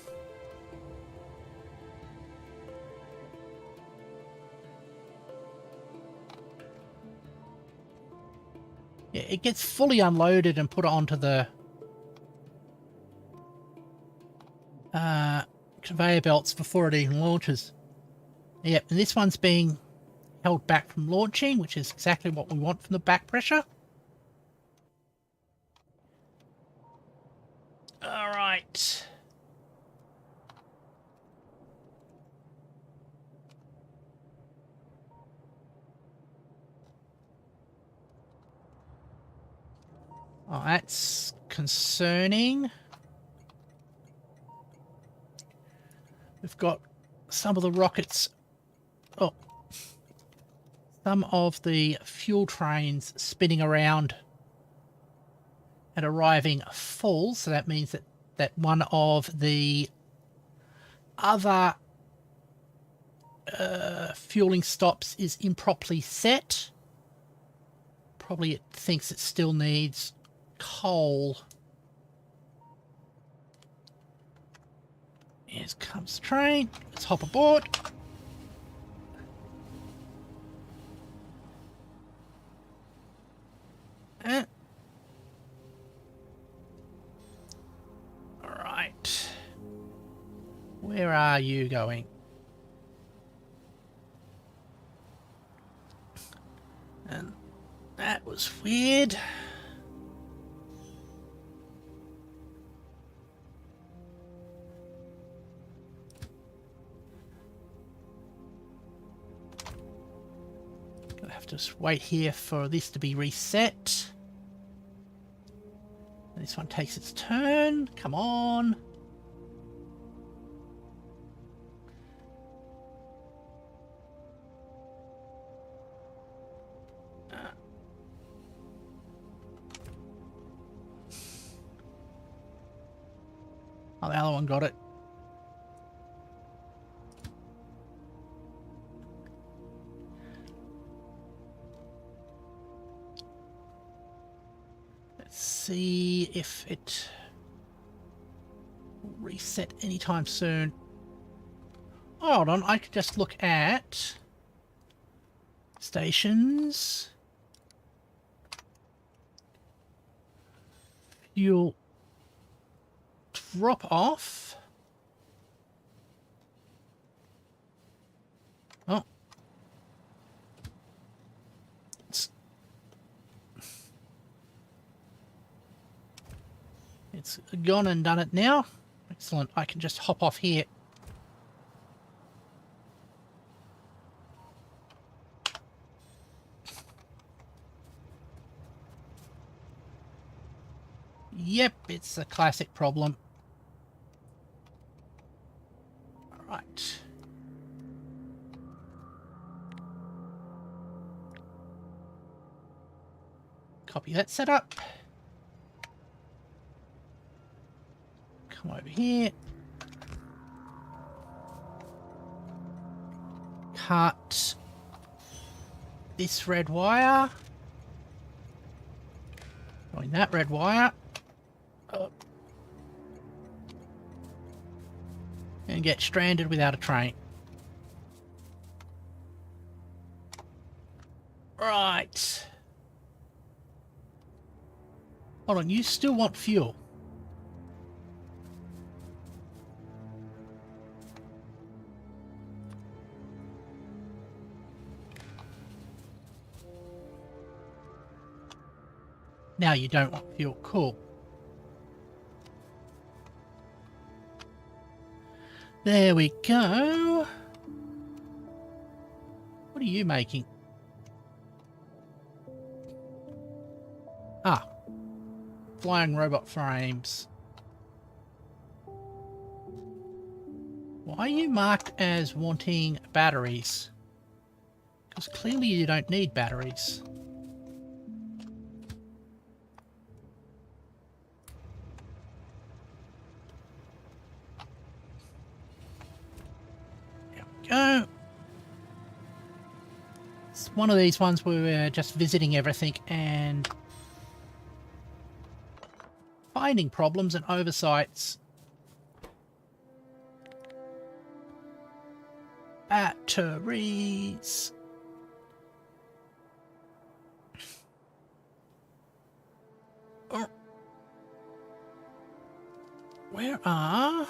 Yeah, it gets fully unloaded and put onto the conveyor belts before it even launches. Yep, and this one's being held back from launching, which is exactly what we want from the back pressure. All right. Oh, that's concerning. We've got some of the rockets... Oh. Some of the fuel trains spinning around and arriving full. So that means that one of the other fueling stops is improperly set. Probably it thinks it still needs coal. Here comes the train. Let's hop aboard. Alright. Where are you going? And that was weird. Gonna have to just wait here for this to be reset. This one takes its turn. Come on. Oh, the other one got it. Let's see if it... reset anytime soon. Hold on, I could just look at stations. Fuel drop off. Oh. It's gone and done it now. Excellent. I can just hop off here. Yep, it's a classic problem. All right. Copy that setup. Come over here. Cut this red wire. Join that red wire. And get stranded without a train. Right. Hold on, you still want fuel? Now you don't want fuel. Cool. There we go. What are you making? Ah. Flying robot frames. Why are you marked as wanting batteries? Because clearly you don't need batteries. Go. It's one of these ones where we're just visiting everything and finding problems and oversights. Batteries. Oh. Where are...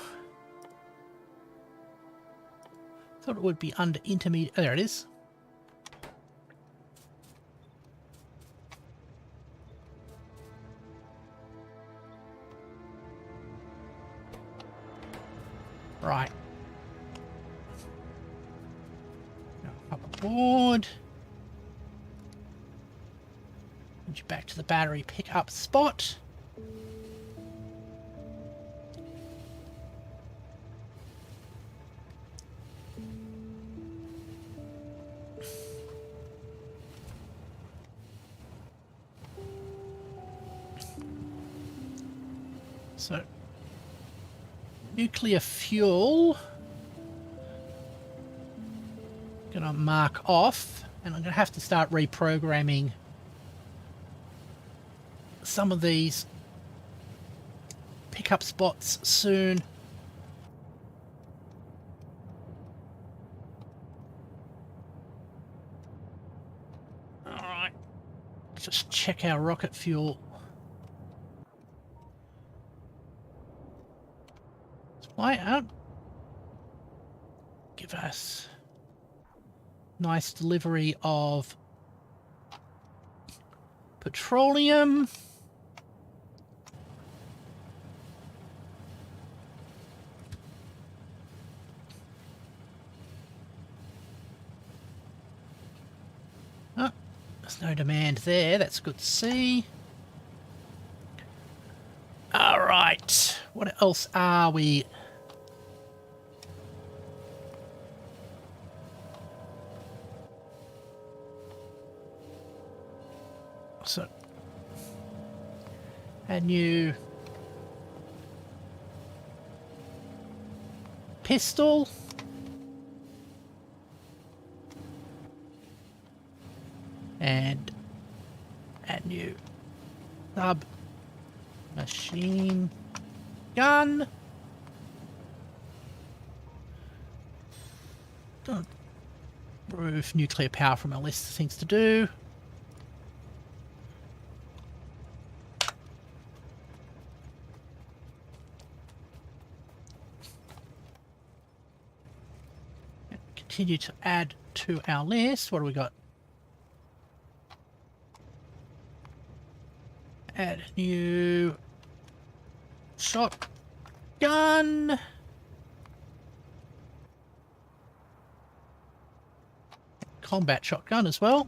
Thought it would be under intermediate. Oh, there it is. Right. Now up aboard. Put you back to the battery pickup spot. So, nuclear fuel, gonna mark off, and I'm gonna have to start reprogramming some of these pickup spots soon. Alright, just check our rocket fuel. Why out? Give us nice delivery of petroleum. Oh, there's no demand there. That's good to see. All right. What else are we? So, a new pistol. And a new sub machine gun. Remove nuclear power from our list of things to do. Continue to add to our list. What do we got? Add new shotgun. Combat shotgun as well.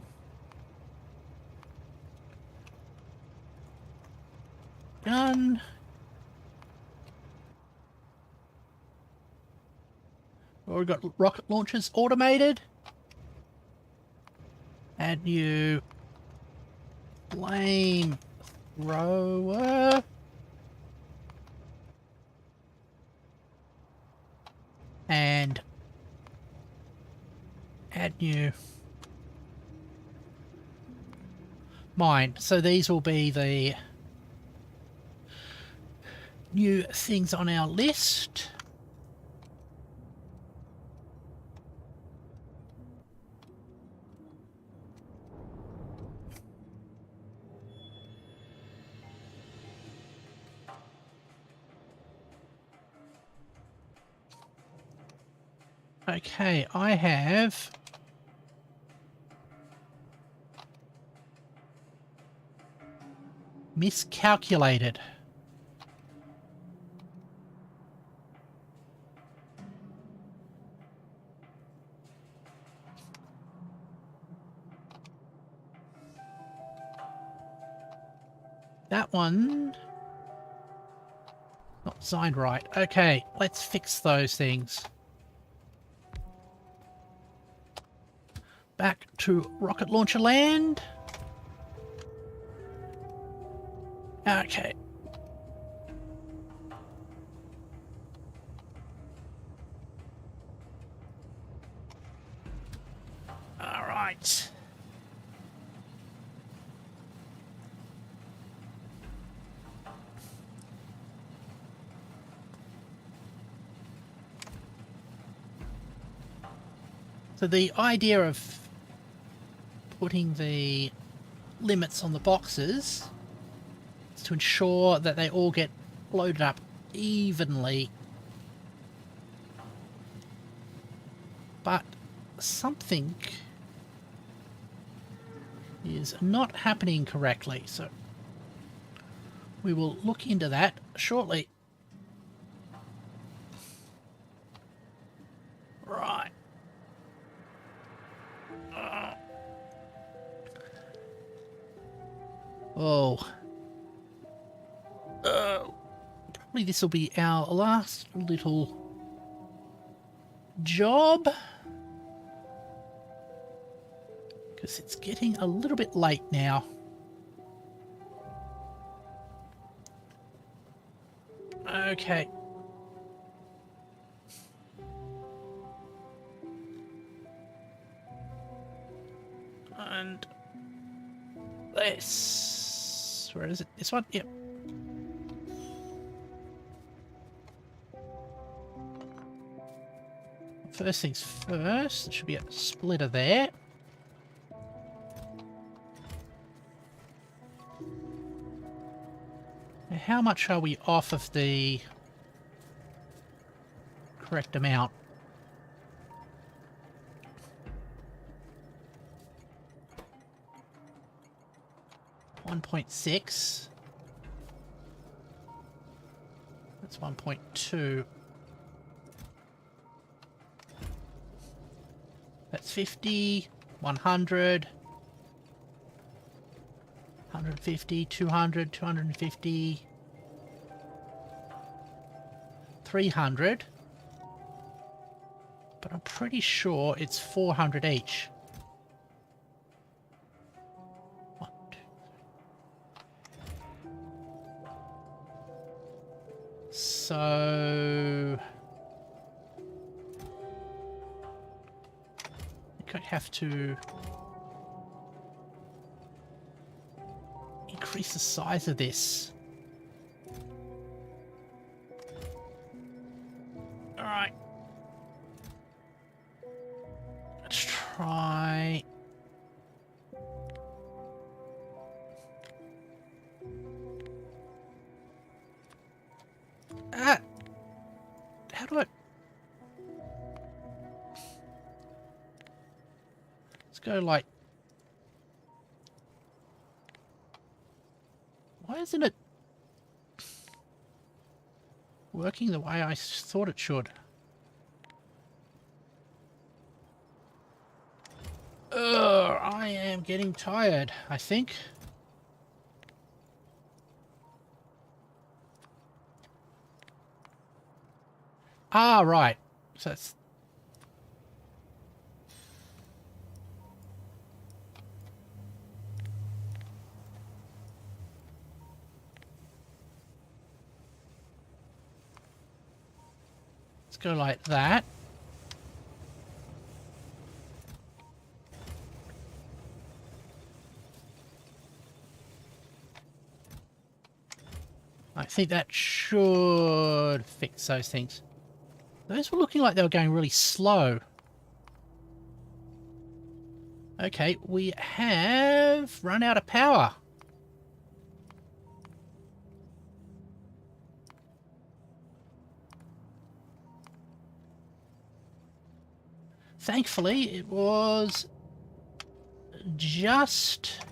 Gun. Well, we've got rocket launchers automated. Add new flame thrower. And add new mine. So these will be the new things on our list. Okay, I have miscalculated. That one not designed right. Okay, let's fix those things. Back to rocket launcher land. Okay. All right. So the idea of putting the limits on the boxes is to ensure that they all get loaded up evenly. But something is not happening correctly, so we will look into that shortly. Right. Oh. Probably this will be our last little job. Because it's getting a little bit late now. Okay. And this. Where is it? This one? Yep. First things first, there should be a splitter there. Now, how much are we off of the correct amount? .6. That's 1.2. That's 50, 100, 150, 200, 250, 300. But I'm pretty sure it's 400 each. So I think I have to increase the size of this. All right. try... Ah! How do I... Let's go like... Why isn't it working the way I thought it should? Ugh, I am getting tired, I think. Ah, right. So it's... Let's go like that. I think that should fix those things. Those were looking like they were going really slow. Okay, we have run out of power. Thankfully, it was just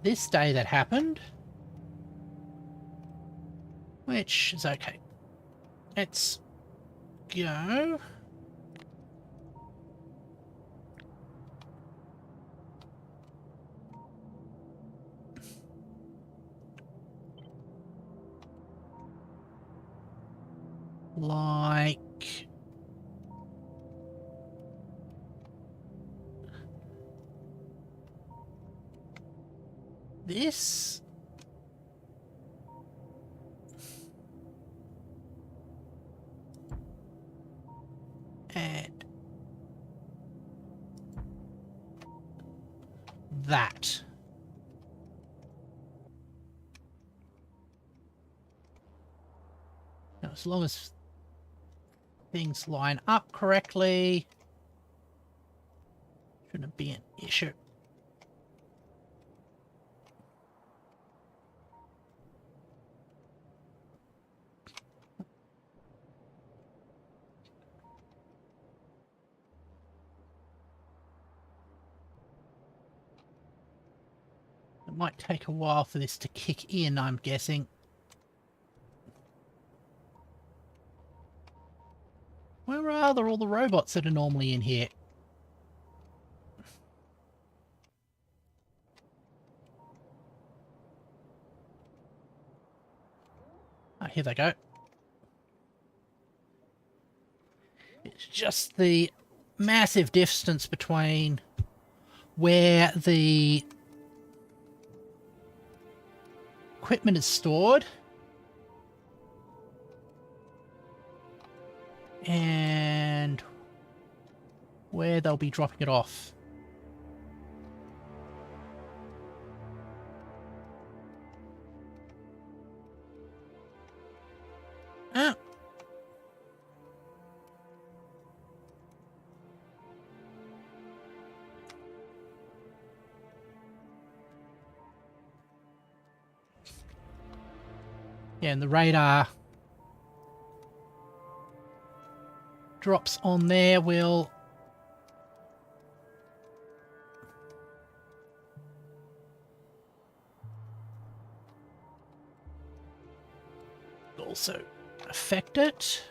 this day that happened, which is okay. Let's go. Like this. And that. Now, as long as things line up correctly, shouldn't be an issue. It might take a while for this to kick in, I'm guessing. Where are all the robots that are normally in here? Ah, here they go. It's just the massive distance between where the equipment is stored and where they'll be dropping it off. Ah. Yeah, and the radar drops on there will also affect it.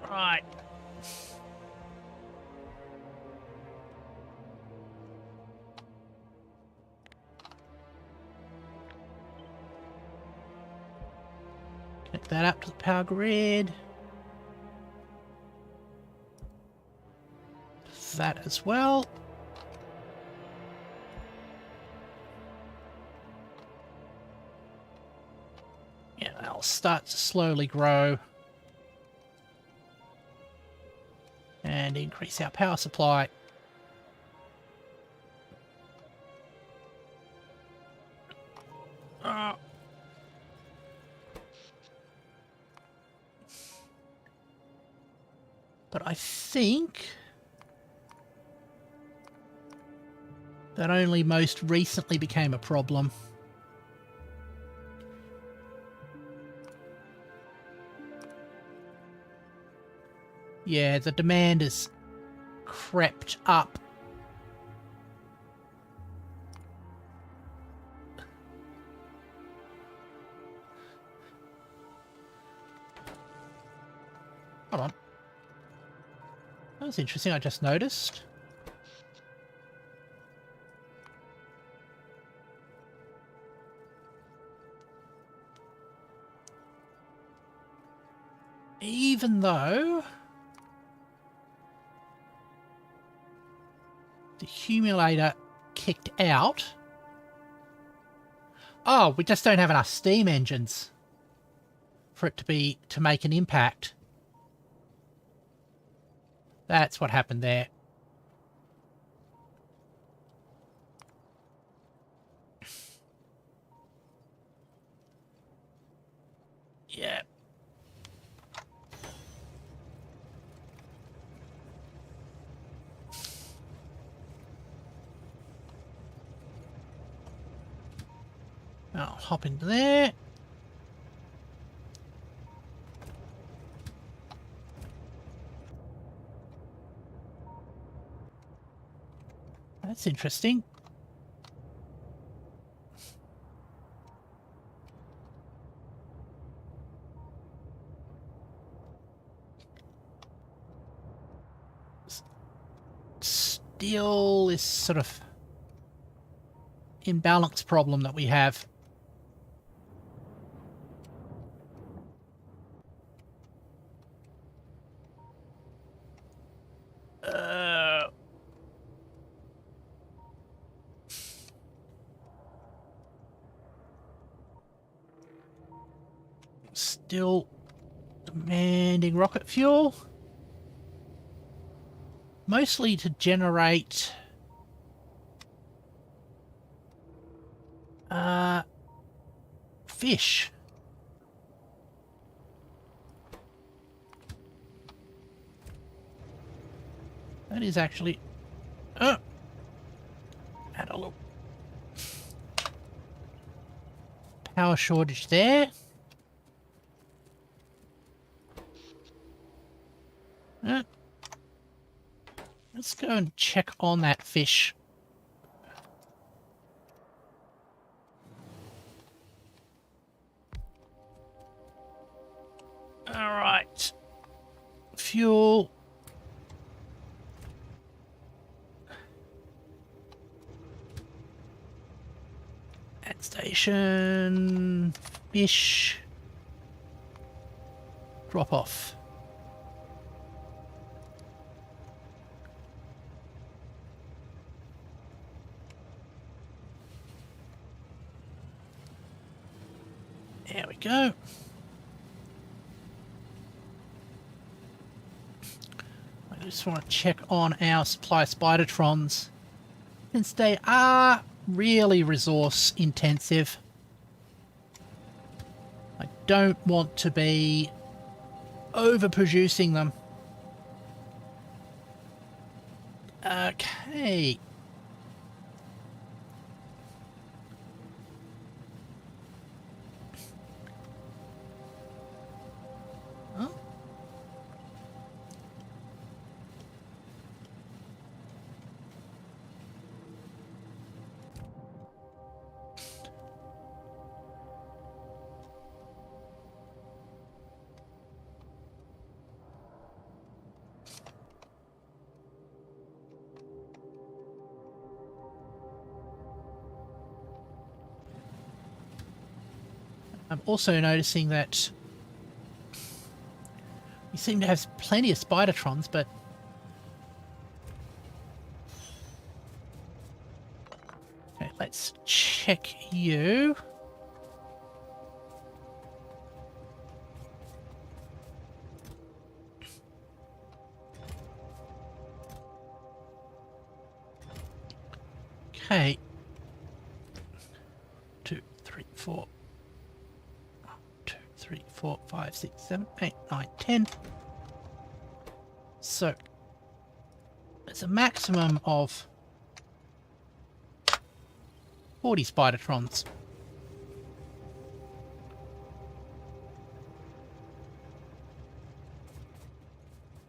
Right. Connect that up to the power grid. That as well. Yeah, I'll stay start to slowly grow. And increase our power supply. But I think that only most recently became a problem. Yeah, the demand has crept up. Hold on. That was interesting, I just noticed. Even though the accumulator kicked out. Oh, we just don't have enough steam engines for it to make an impact. That's what happened there. Yeah. I'll hop into there. That's interesting. Still this sort of imbalance problem that we have. Still demanding rocket fuel. Mostly to generate fish. That is actually had a look. Power shortage there. Let's go and check on that fish. All right. Fuel. At station. Fish. Drop off. There we go. I just want to check on our supply Spidertrons, since they are really resource intensive. I don't want to be overproducing them. Okay. I'm also noticing that we seem to have plenty of Spidertrons, but okay, let's check you. Okay. 2, 3, 4. 2, 3, 4, 5, 6, 7, 8, 9, 10. So, it's a maximum of 40 Spidertrons.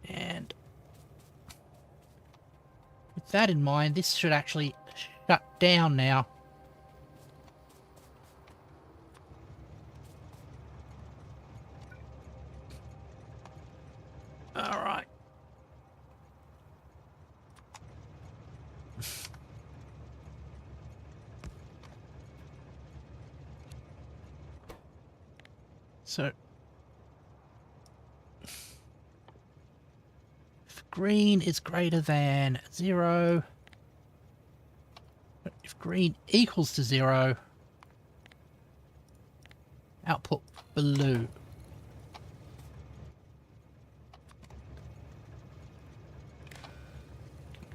And with that in mind, this should actually shut down now. Alright. So, if green is greater than 0, if green equals to 0, output blue.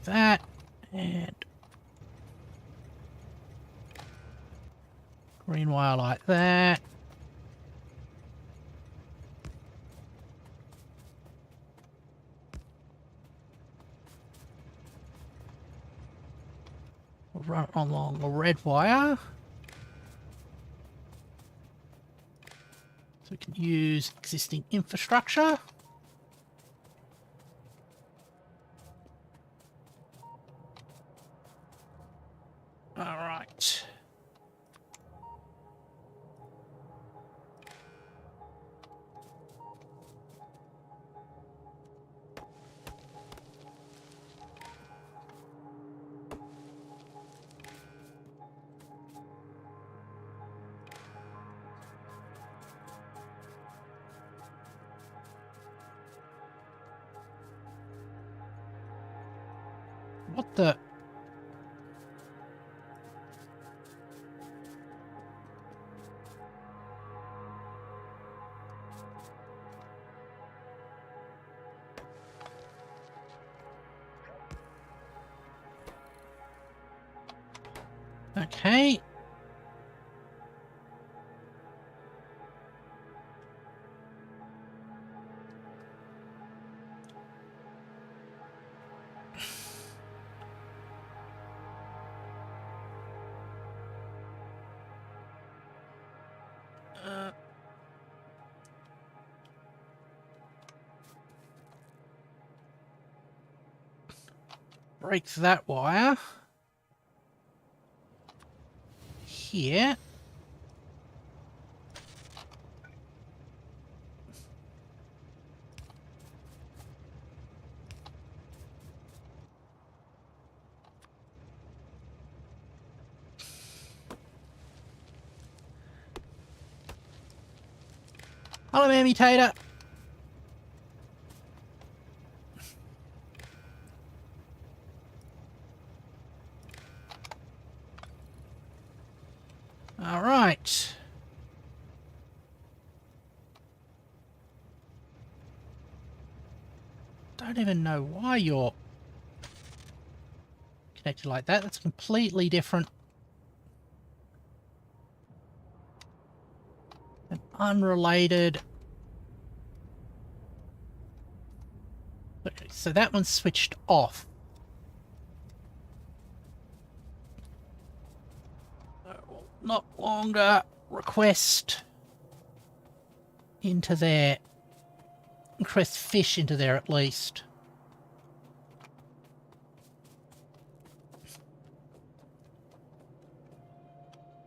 That, and green wire like that. We'll run it along a red wire. So we can use existing infrastructure. Alright. What the... Okay. Break that wire. Here. Hello, Mammy Tater. All right. Don't even know why you're connected like that. That's completely different. And unrelated. Okay, so that one's switched off. Not longer request into there. Request fish into there at least.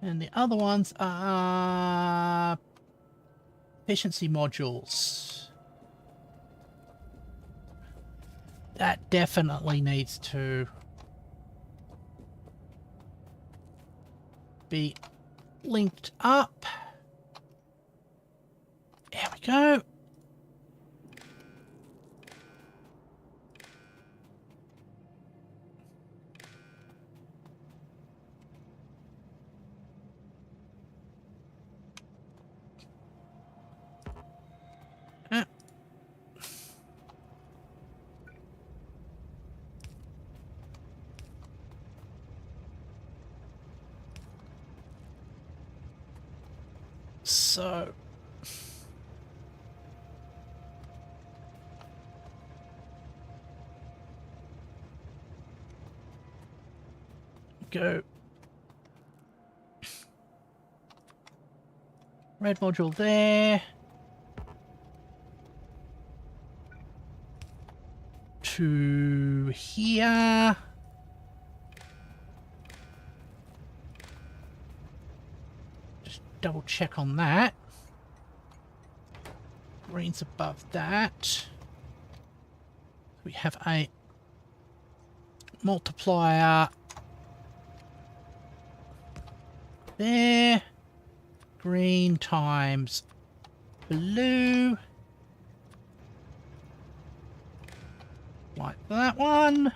And the other ones are efficiency modules. That definitely needs to be linked up. There we go. So go red module there. To here. Just double check on that. Green's above that. We have a multiplier there. Green times blue. Like that one.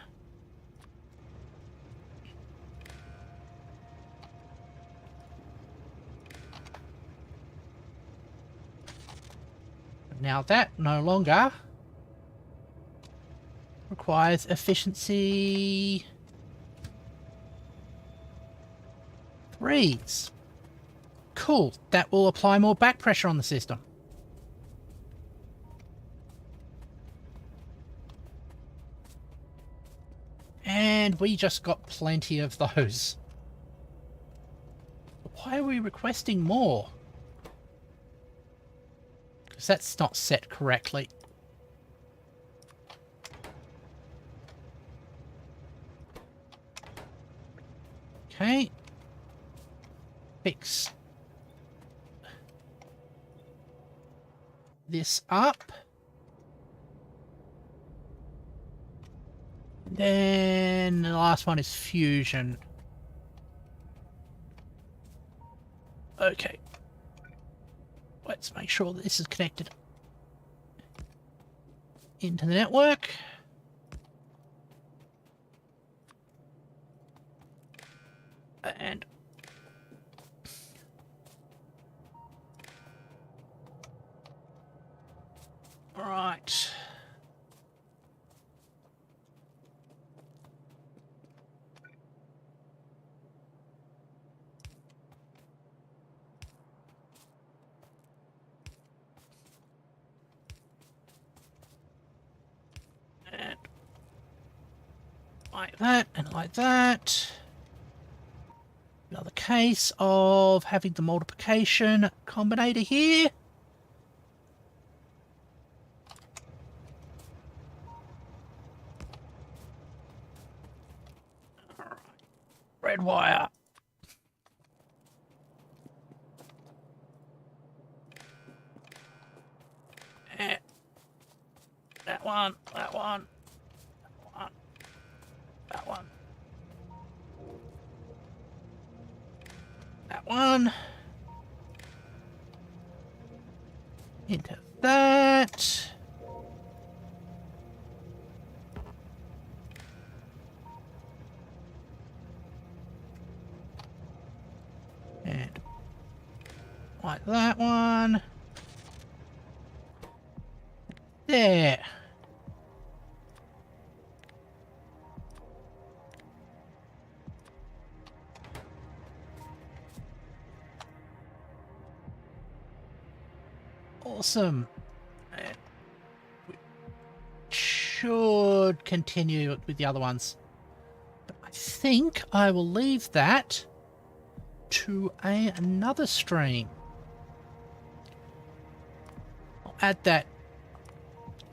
Now that no longer requires efficiency 3s. Cool. That will apply more back pressure on the system. And we just got plenty of those. Why are we requesting more? Because that's not set correctly. Okay. Fix this up. Then the last one is fusion. Okay. Let's make sure that this is connected into the network. And all right. And like that, and like that. Another case of having the multiplication combinator here. All right. Red wire. And that one, that one, that one, that one. That one. Into that. And like that one. There. Awesome. And we should continue with the other ones. But I think I will leave that to another stream. I'll add that.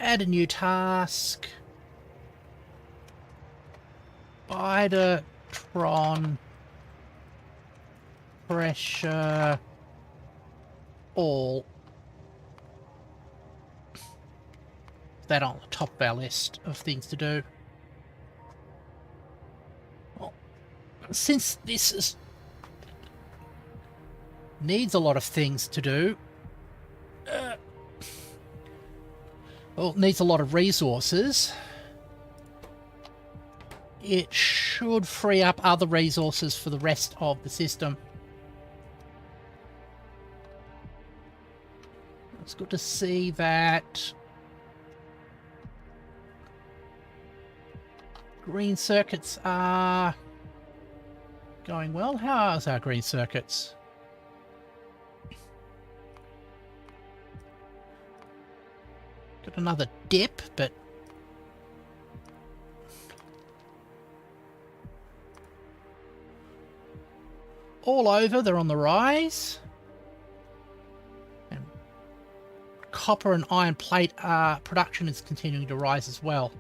Add a new task. Spidertron pressure all. That on the top of our list of things to do. Well, since this needs a lot of things to do, well, it needs a lot of resources, it should free up other resources for the rest of the system. It's good to see that green circuits are going well. How's our green circuits? Got another dip, but all over, they're on the rise. And copper and iron plate production is continuing to rise as well.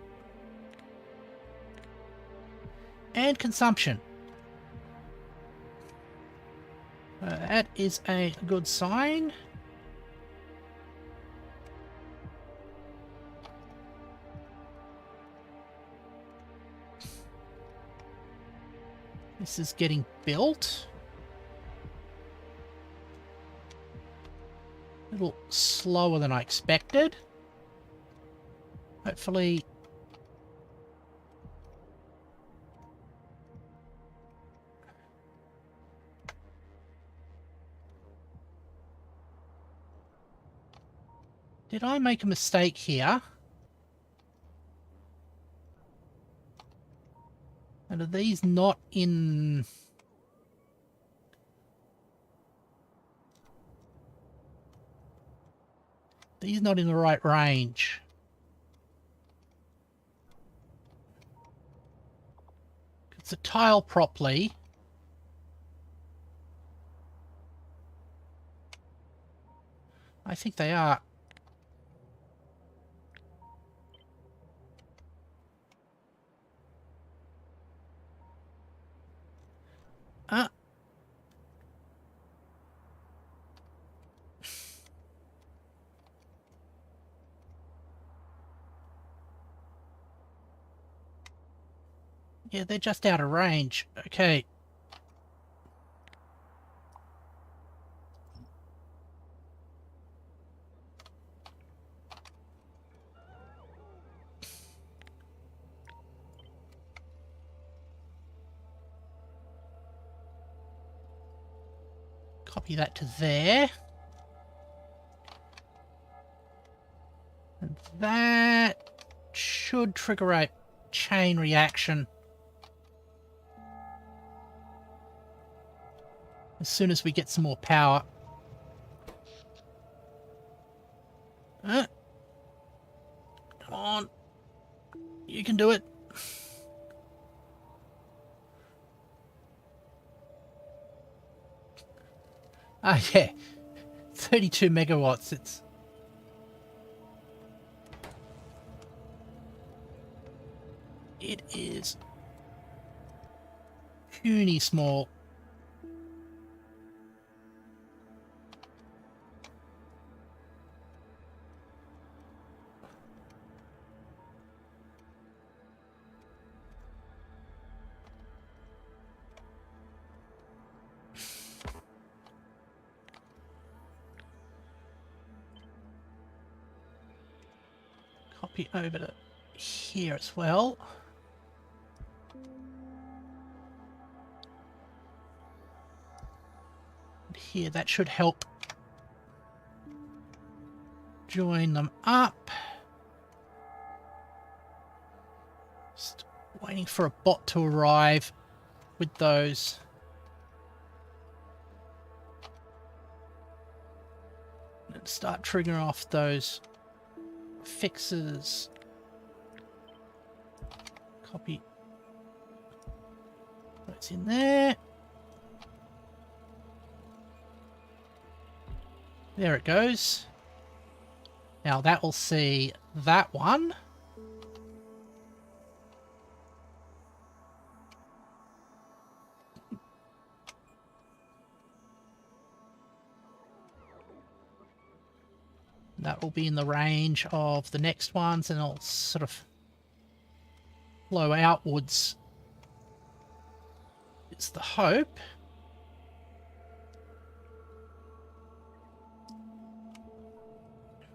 And consumption. That is a good sign. This is getting built. A little slower than I expected. Hopefully... Did I make a mistake here? And are these not in... These not in the right range. It's a tile properly. I think they are. Yeah, they're just out of range. Okay. Copy that to there. And that should trigger a chain reaction as soon as we get some more power. Come on. You can do it. Ah, yeah. 32 megawatts. It is puny small. Copy over to here as well. And here, that should help join them up. Just waiting for a bot to arrive with those. And start triggering off those fixes. Copy what's in there. There it goes. Now that will see that one. That will be in the range of the next ones, and it'll sort of flow outwards. It's the hope.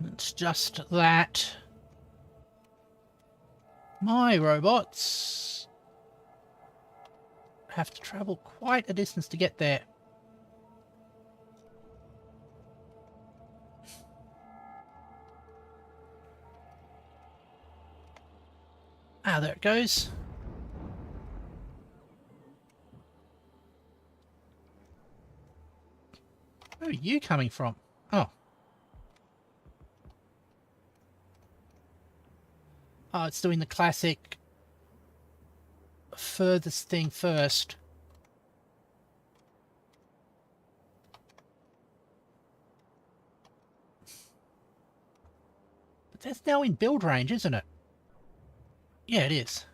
It's just that my robots have to travel quite a distance to get there. Ah, there it goes. Where are you coming from? Oh. Oh, it's doing the classic furthest thing first. But that's now in build range, isn't it? Yeah, it is.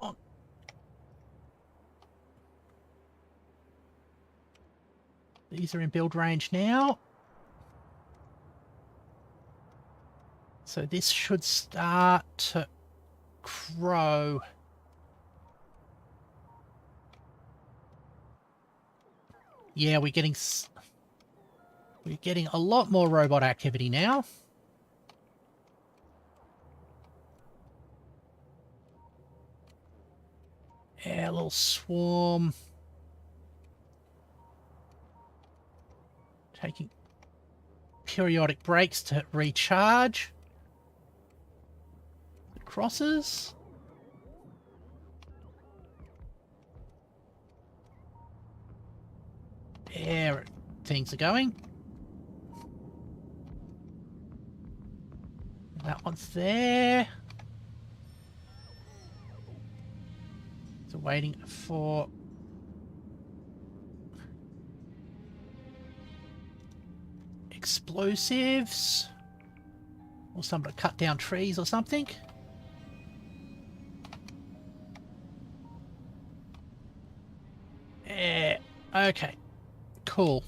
Come on. These are in build range now. So this should start to grow. Yeah, we're getting a lot more robot activity now. Yeah, a little swarm. Taking periodic breaks to recharge. The crosses. There things are going. That one's there. So waiting for explosives. Or somebody to cut down trees or something. Yeah. Okay. Cool.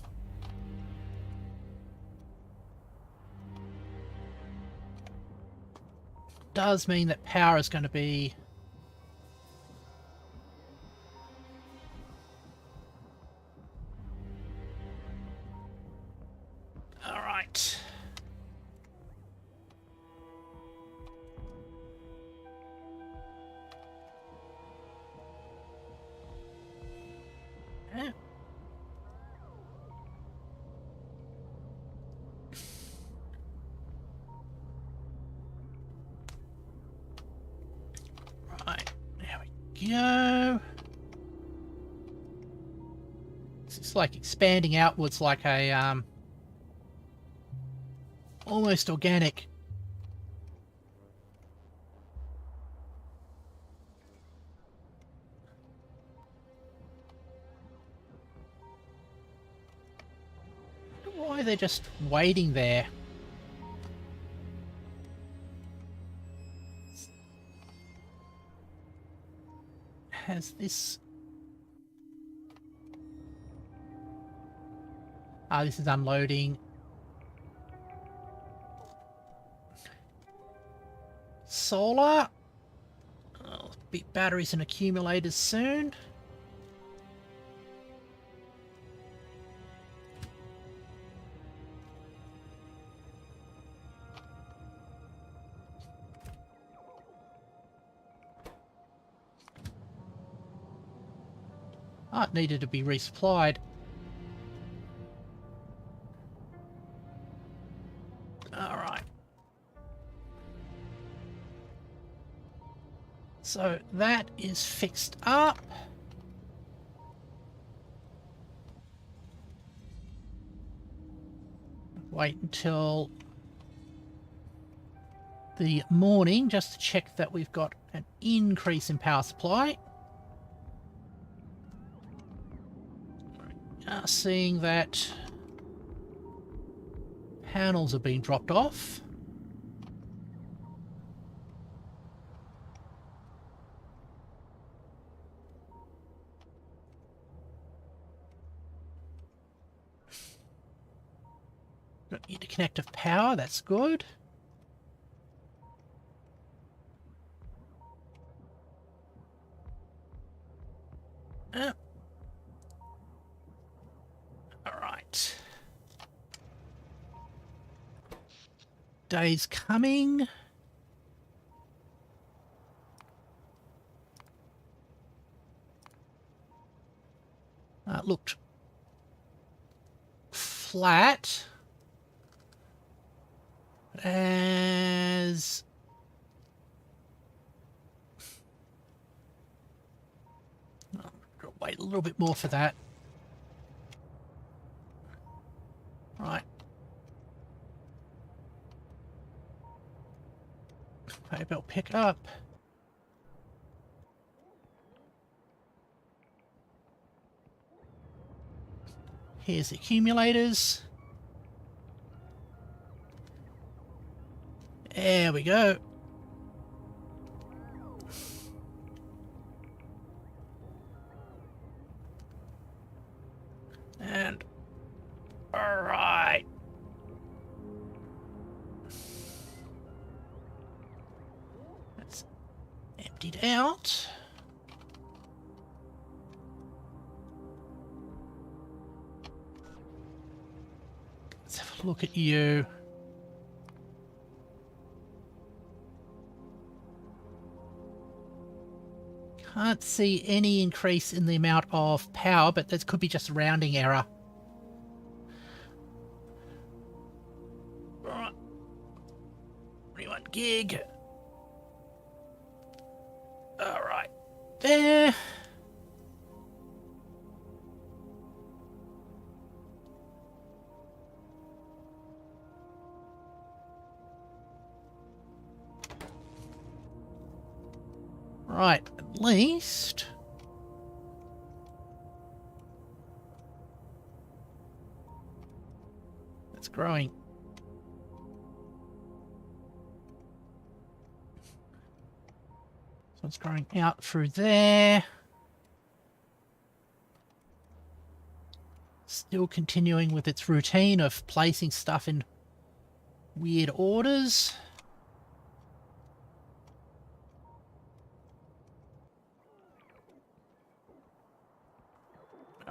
Does mean that power is going to be... Alright. Right, there we go. It's like expanding outwards like a almost organic. I don't know why they're just waiting there. Has this... Ah, this is unloading. Solar. Oh, bit batteries and accumulators soon. Ah, it needed to be resupplied. Alright. So that is fixed up. Wait until the morning just to check that we've got an increase in power supply. Seeing that panels are being dropped off. Got interconnective power, that's good. Alright. Day's coming. It looked flat. As... Oh, gotta wait a little bit more for that. Right. Conveyor belt pickup. Here's the accumulators. There we go. And all right. That's emptied out. Let's have a look at you. Can't see any increase in the amount of power, but that could be just a rounding error. Right. 21 gig. Alright. There. Right, at least it's growing. So it's growing out through there. Still continuing with its routine of placing stuff in weird orders.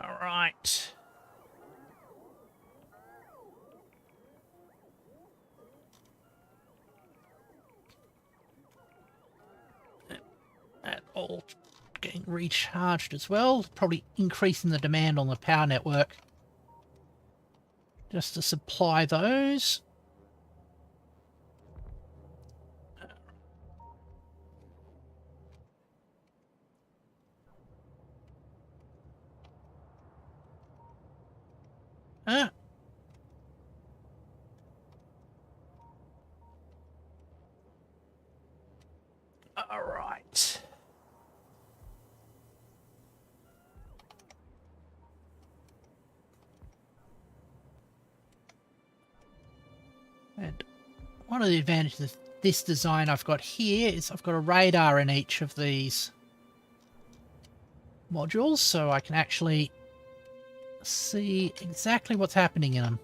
All right. That all getting recharged as well. Probably increasing the demand on the power network. Just to supply those. All right. And one of the advantages of this design I've got here is I've got a radar in each of these modules, so I can actually see exactly what's happening in them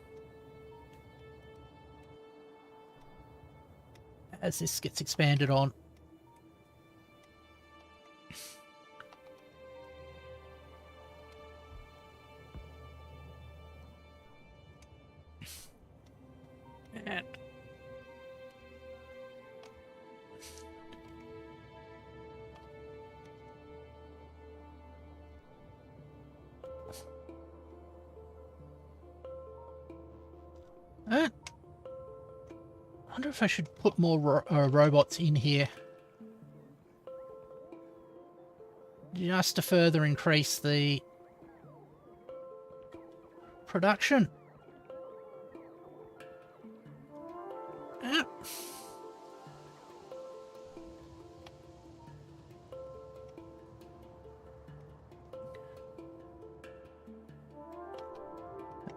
as this gets expanded on. And I wonder if I should put more robots in here. Just to further increase the production.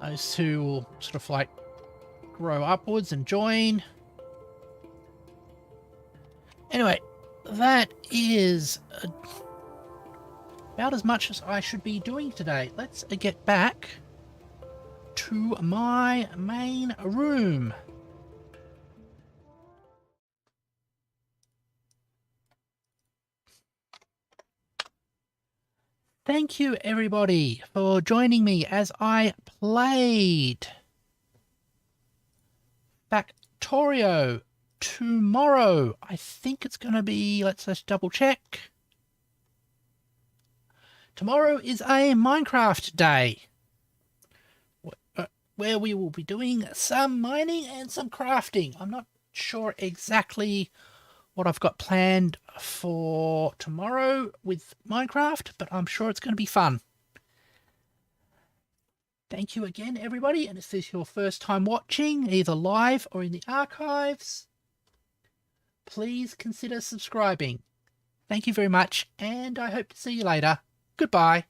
Those two will sort of like grow upwards and join. Anyway, that is about as much as I should be doing today. Let's get back to my main room. Thank you, everybody, for joining me as I played Factorio tomorrow. I think it's going to be, let's just double check. Tomorrow is a Minecraft day where we will be doing some mining and some crafting. I'm not sure exactly what I've got planned for tomorrow with Minecraft, but I'm sure it's going to be fun. Thank you again, everybody, and if this is your first time watching, either live or in the archives, please consider subscribing. Thank you very much, and I hope to see you later. Goodbye.